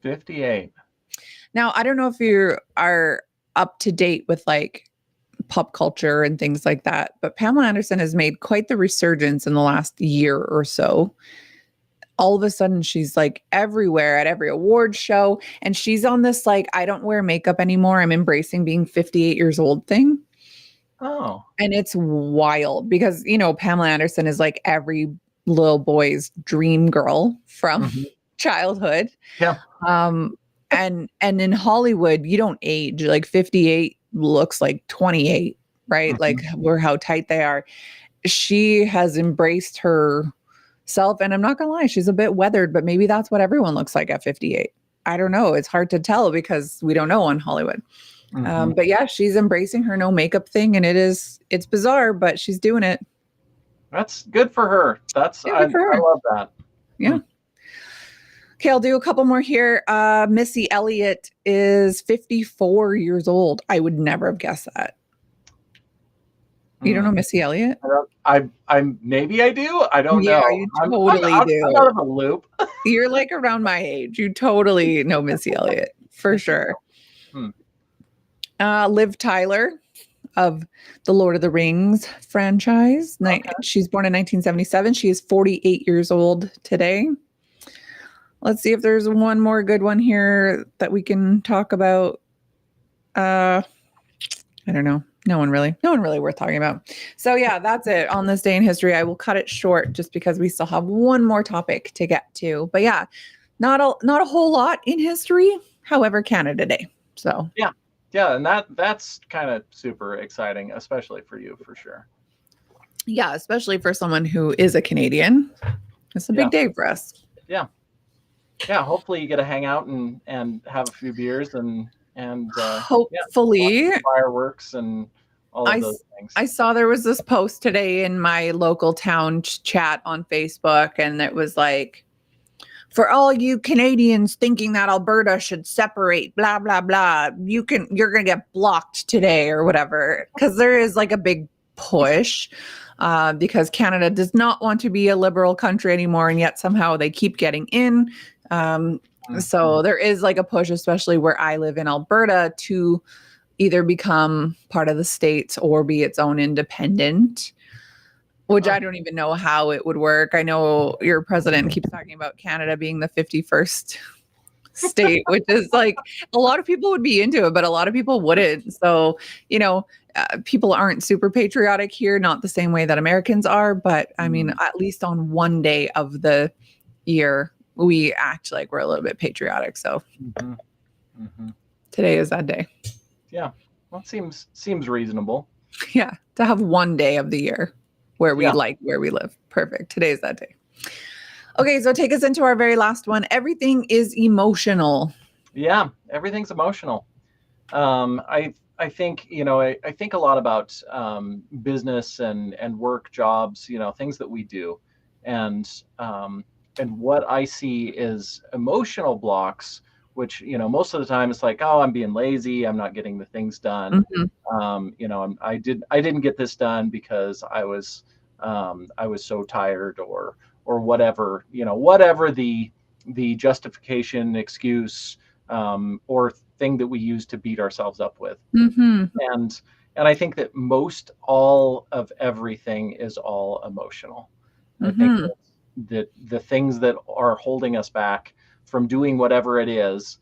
58. Now, I don't know if you are up to date with like pop culture and things like that, but Pamela Anderson has made quite the resurgence in the last year or so. All of a sudden, she's like everywhere at every award show. And she's on this, like, I don't wear makeup anymore. I'm embracing being 58 years old thing. Oh. And it's wild because, you know, Pamela Anderson is like every little boy's dream girl from childhood. Yeah. And in Hollywood, you don't age. Like 58 looks like 28, right? Like how tight they are. She has embraced herself, and I'm not gonna lie, she's a bit weathered, but maybe that's what everyone looks like at 58. I don't know. It's hard to tell because we don't know on Hollywood. But yeah, she's embracing her no makeup thing, and it's bizarre, but she's doing it. That's good for her. I love that. Yeah. Okay, I'll do a couple more here. Missy Elliott is 54 years old. I would never have guessed that. You don't know Missy Elliott? Maybe I do. I don't know. You totally do. I'm out of the loop. You're like around my age. You totally know Missy Elliott for sure. Liv Tyler of the Lord of the Rings franchise. She's born in 1977. She is 48 years old today. Let's see if there's one more good one here that we can talk about. I don't know. No one really worth talking about. So yeah, that's it on this day in history. I will cut it short just because we still have one more topic to get to. But yeah, not a whole lot in history. However, Canada Day. So Yeah. Yeah, and that's kind of super exciting, especially for you, for sure. yeah, especially for someone who is a Canadian. It's a big day for us. Yeah. Yeah, hopefully you get to hang out and have a few beers and yeah, watch Hopefully, fireworks and all of I those things. I saw there was this post today in my local town chat on Facebook, and it was like, for all you Canadians thinking that Alberta should separate, blah blah blah, you're gonna get blocked today or whatever, because there is like a big push. Because Canada does not want to be a liberal country anymore, and yet somehow they keep getting in. So there is like a push, especially where I live in Alberta, to either become part of the states or be its own independent, which I don't even know how it would work. I know your president keeps talking about Canada being the 51st state, which is like a lot of people would be into it, but a lot of people wouldn't. So, people aren't super patriotic here, not the same way that Americans are. But I mean, at least on one day of the year, we act like we're a little bit patriotic. So today is that day. Yeah. Well, it seems reasonable. Yeah. To have one day of the year where we like where we live. Perfect. Today is that day. Okay, so take us into our very last one. Everything is emotional. Yeah, everything's emotional. I think, I think a lot about business and work, jobs, things that we do. And what I see is emotional blocks, which, most of the time it's like, oh, I'm being lazy, I'm not getting the things done. I didn't get this done because I was so tired or whatever, whatever the justification, excuse, or thing that we use to beat ourselves up with. And I think that most all of everything is all emotional. I think that the things that are holding us back from doing whatever it is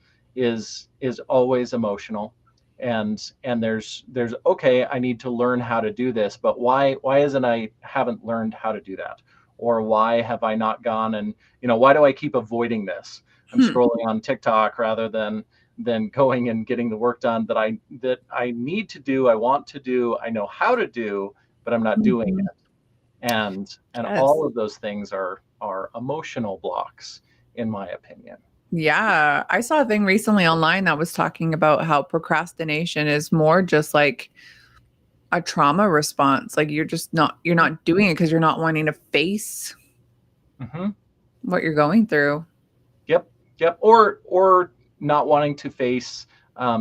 always emotional. And there's okay, I need to learn how to do this, but why isn't I haven't learned how to do that? Or why have I not gone and, why do I keep avoiding this? I'm scrolling on TikTok rather than going and getting the work done that I need to do, I want to do, I know how to do, but I'm not doing it. And all of those things are emotional blocks, in my opinion. Yeah, I saw a thing recently online that was talking about how procrastination is more just like a trauma response. Like you're not doing it because you're not wanting to face what you're going through. Yep. Or not wanting to face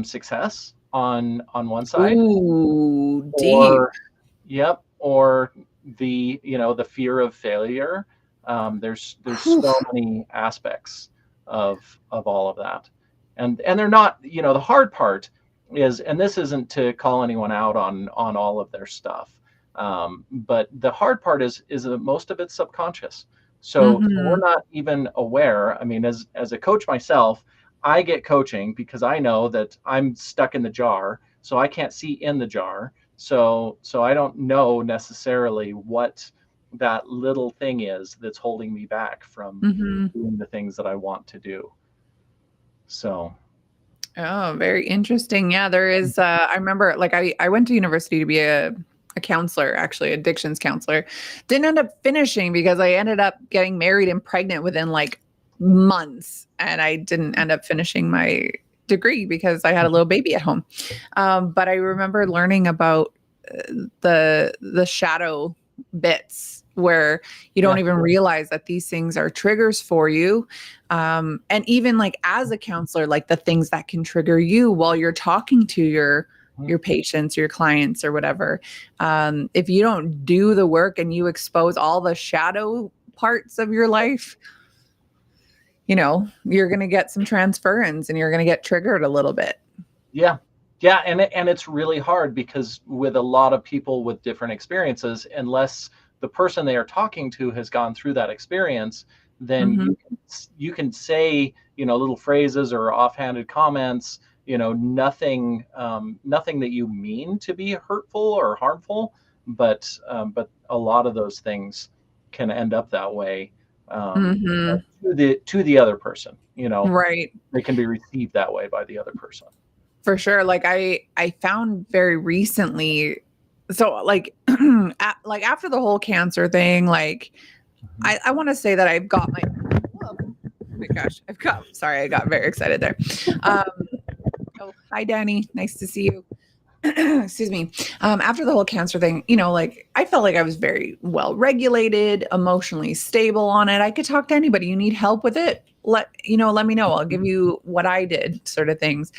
success on one side. Ooh, deep. Or the fear of failure. There's so many aspects of all of that, and they're not, the hard part is, and this isn't to call anyone out on all of their stuff, but the hard part is that most of it's subconscious. So we're not even aware. I mean, as a coach myself, I get coaching because I know that I'm stuck in the jar, so I can't see in the jar. So I don't know necessarily what that little thing is that's holding me back from doing the things that I want to do. So. Oh, very interesting. Yeah, there is. I remember, like, I went to university to be a counselor, actually, addictions counselor. Didn't end up finishing because I ended up getting married and pregnant within like months, and I didn't end up finishing my degree because I had a little baby at home. But I remember learning about the shadow bits where you don't even realize that these things are triggers for you. And even like as a counselor, like the things that can trigger you while you're talking to your patients, your clients or whatever. If you don't do the work and you expose all the shadow parts of your life, you're going to get some transference and you're going to get triggered a little bit. Yeah, and it's really hard because with a lot of people with different experiences, unless the person they are talking to has gone through that experience, then you can say, little phrases or offhanded comments, nothing nothing that you mean to be hurtful or harmful, but a lot of those things can end up that way, Hmm. to the other person. Right. They can be received that way by the other person. For sure. Like I found very recently, so like like after the whole cancer thing, like Mhm. I want to say that I've got whoa, oh my gosh, sorry, I got very excited there. Um, oh, hi Danny, nice to see you. Excuse me. After the whole cancer thing, like I felt like I was very well regulated, emotionally stable on it. I could talk to anybody. You need help with it? Let me know. I'll give you what I did, sort of things.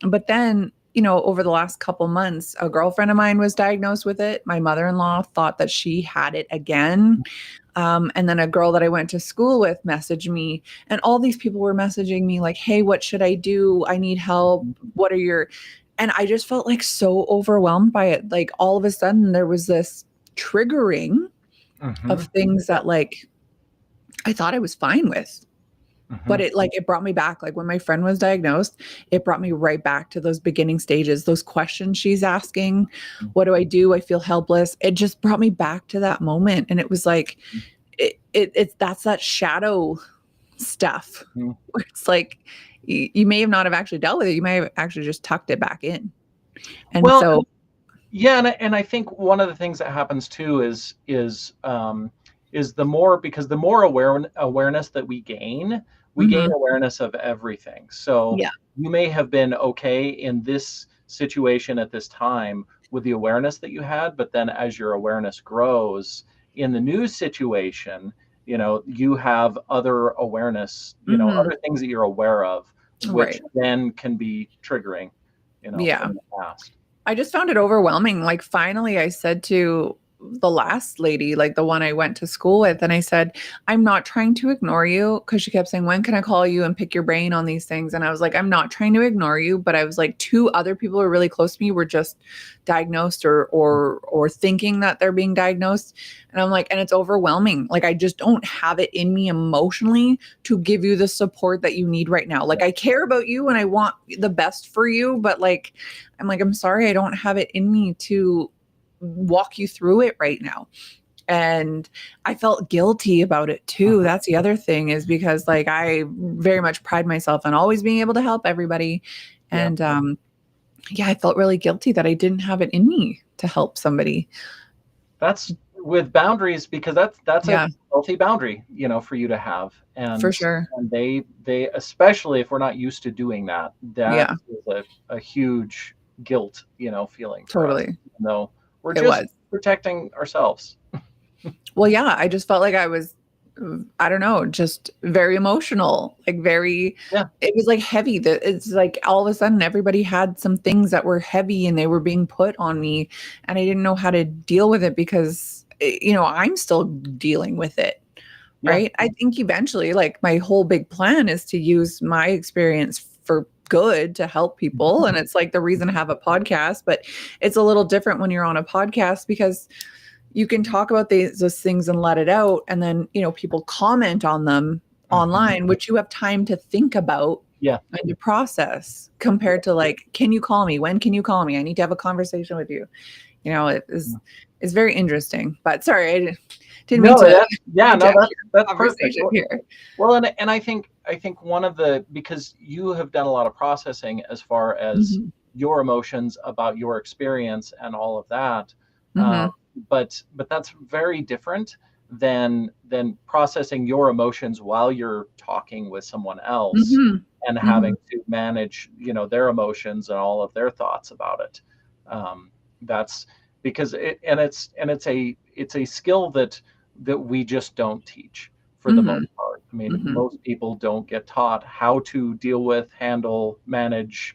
But then, over the last couple months, a girlfriend of mine was diagnosed with it. My mother-in-law thought that she had it again. And then a girl that I went to school with messaged me, and all these people were messaging me like, hey, what should I do? I need help. What are your, and I just felt like so overwhelmed by it. Like all of a sudden there was this triggering of Mhm. things that like I thought I was fine with. But Mhm. it brought me back. Like when my friend was diagnosed, it brought me right back to those beginning stages, those questions she's asking. What do I do? I feel helpless. It just brought me back to that moment. And it was like, it's that's that shadow stuff Mhm. where it's like, you may have not have actually dealt with it. You may have actually just tucked it back in. And Well, so, yeah, and I think one of the things that happens too is the more, because the more awareness that we gain mhm, awareness of everything. So yeah. you may have been okay in this situation at this time with the awareness that you had, but then as your awareness grows in the new situation, you have other awareness, Mhm, other things that you're aware of, which right. then can be triggering, Yeah. from the past. I just found it overwhelming. Like finally I said to the last lady, like the one I went to school with, and I said, I'm not trying to ignore you, because she kept saying, when can I call you and pick your brain on these things? And I was like, I'm not trying to ignore you, but I was like, two other people who are really close to me were just diagnosed or thinking that they're being diagnosed. And I'm like, and it's overwhelming. Like I just don't have it in me emotionally to give you the support that you need right now. Like I care about you and I want the best for you, but like I'm like, I'm sorry, I don't have it in me to walk you through it right now. And I felt guilty about it too. Mhm. That's the other thing, is because like I very much pride myself on always being able to help everybody. Yeah. And yeah, I felt really guilty that I didn't have it in me to help somebody. That's with boundaries, because that's a Yeah, healthy boundary, for you to have. for And sure. they especially if we're not used to doing that, that Yeah, is a huge guilt, feeling for us, totally. even though we're It just was. protecting ourselves. Well, yeah, I just felt like I was, I don't know, just very emotional, like very, Yeah. it was like heavy. That it's like all of a sudden everybody had some things that were heavy and they were being put on me, and I didn't know how to deal with it because, I'm still dealing with it. Yeah. Right. I think eventually, like, my whole big plan is to use my experience for good to help people. And it's like the reason I have a podcast, but it's a little different when you're on a podcast because you can talk about those things and let it out. And then, people comment on them Mhm. online, which you have time to think about Yeah. and to process, compared to like, can you call me? When can you call me? I need to have a conversation with you. It is very interesting. But sorry, I didn't mean No, to yeah, no, hijack your that's perfect. conversation here. Well, and I think one of the, because you have done a lot of processing as far as Mhm. your emotions about your experience and all of that, uh, Mhm. but that's very different than processing your emotions while you're talking with someone else Mhm. and having Mhm. to manage, their emotions and all of their thoughts about it. That's because it's a skill that we just don't teach for the most Mhm. part. I mean, Mhm. most people don't get taught how to deal with, handle, manage,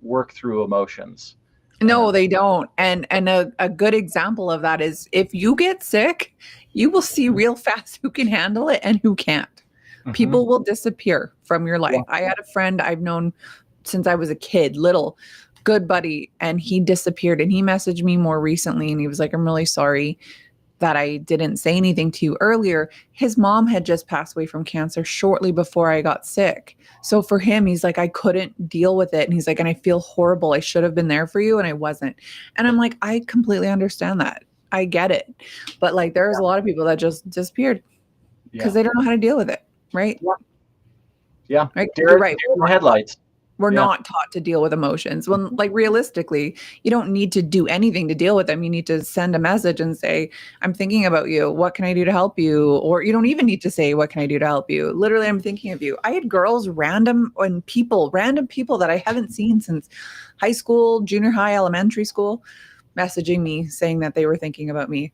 work through emotions. And No, they don't. And a good example of that is if you get sick, you will see real fast who can handle it and who can't. Mhm. People will disappear from your Yeah. life. I had a friend I've known since I was a kid, little, good buddy, and he disappeared, and he messaged me more recently and he was like, I'm really sorry. that I didn't say anything to you earlier, his mom had just passed away from cancer shortly before I got sick. So for him, he's like, I couldn't deal with it. And he's like, and I feel horrible. I should have been there for you and I wasn't. And I'm like, I completely understand that. I get it. But like, there's a lot of people that just disappeared because they don't know how to deal with it. Right. Yeah. Right. Deer You're right. in the headlights. We're not taught to deal with emotions. When, like, realistically, you don't need to do anything to deal with them. You need to send a message and say, I'm thinking about you. What can I do to help you? Or you don't even need to say, what can I do to help you? Literally, I'm thinking of you. I had girls, random people that I haven't seen since high school, junior high, elementary school, messaging me saying that they were thinking about me.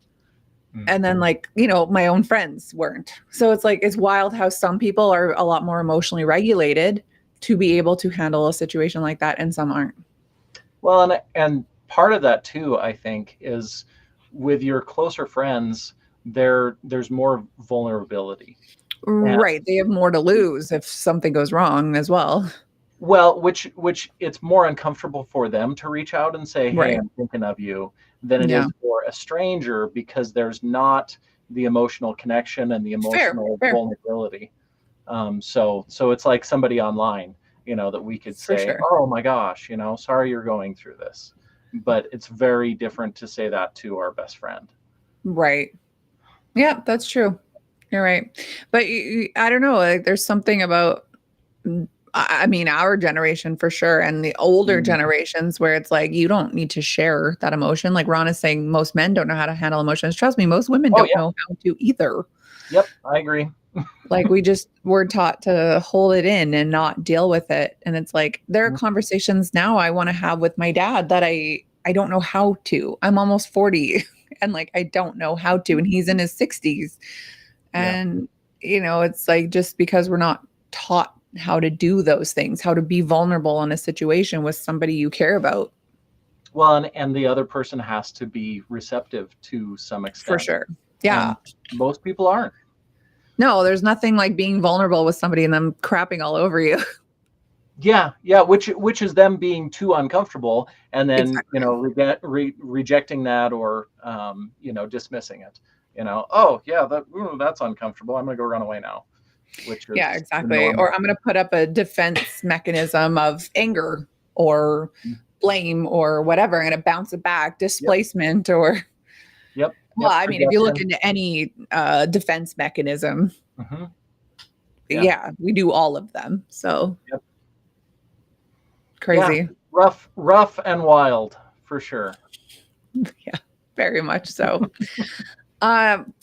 And then, like, you know, my own friends weren't. So it's like, it's wild how some people are a lot more emotionally regulated to be able to handle a situation like that, and some aren't. Well, and part of that too, I think, is with your closer friends, there's more vulnerability. Right. They have more to lose if something goes wrong as well. Well, which it's more uncomfortable for them to reach out and say, "Hey, Right. I'm thinking of you," than it Yeah. is for a stranger, because there's not the emotional connection and the Fair. emotional Fair. vulnerability. So it's like somebody online, that we could For say, sure. "Oh my gosh, sorry you're going through this," but it's very different to say that to our best friend. Right. Yeah, that's true. You're right. But I don't know. Like, there's something about, I mean, our generation for sure, and the older generations where it's like, you don't need to share that emotion. Like Ron is saying, most men don't know how to handle emotions. Trust me, most women Oh don't yeah. know how to either. Yep, I agree. Like, we're taught to hold it in and not deal with it. And it's like, there are conversations now I want to have with my dad that I don't know how to. I'm almost 40 and like, I don't know how to. And he's in his 60s. Yeah. And, it's like, just because we're not taught how to do those things, how to be vulnerable in a situation with somebody you care about. Well, and the other person has to be receptive to some extent. For sure. Yeah. And most people aren't. No, there's nothing like being vulnerable with somebody and them crapping all over you. Yeah, which is them being too uncomfortable, and then Exactly. rejecting that, or dismissing it. Oh yeah, that's uncomfortable. I'm gonna go run away now. Which is Yeah, exactly. normal. Or I'm going to put up a defense mechanism of anger or blame or whatever. I'm going to bounce it back, displacement, or, Yep. well, I mean, if you look Projection. into any defense mechanism, Yeah. we do all of them. So Yep. crazy. Yeah, rough and wild for sure. Yeah, very much so.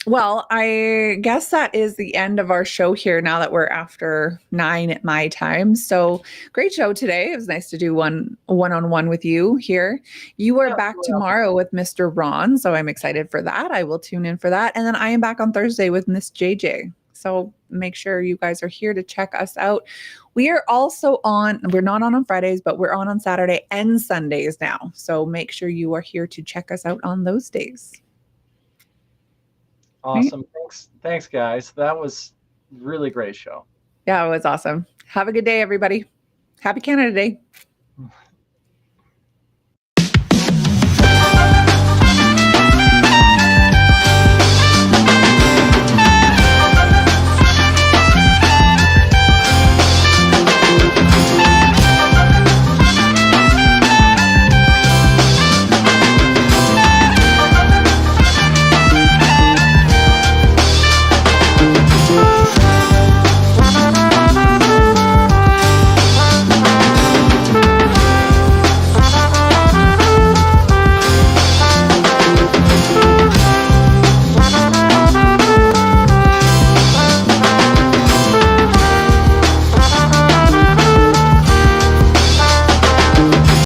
Well, I guess that is the end of our show here now that we're after 9 at my time. So great show today. It was nice to do one-on-one with you here. You are back tomorrow with Mr. Ron, so I'm excited for that. I will tune in for that. And then I am back on Thursday with Miss JJ. So make sure you guys are here to check us out. We are also we're not on Fridays, but we're on Saturday and Sundays now. So make sure you are here to check us out on those days. Awesome. Thanks, guys. That was really great show. Yeah, it was awesome. Have a good day, everybody. Happy Canada Day.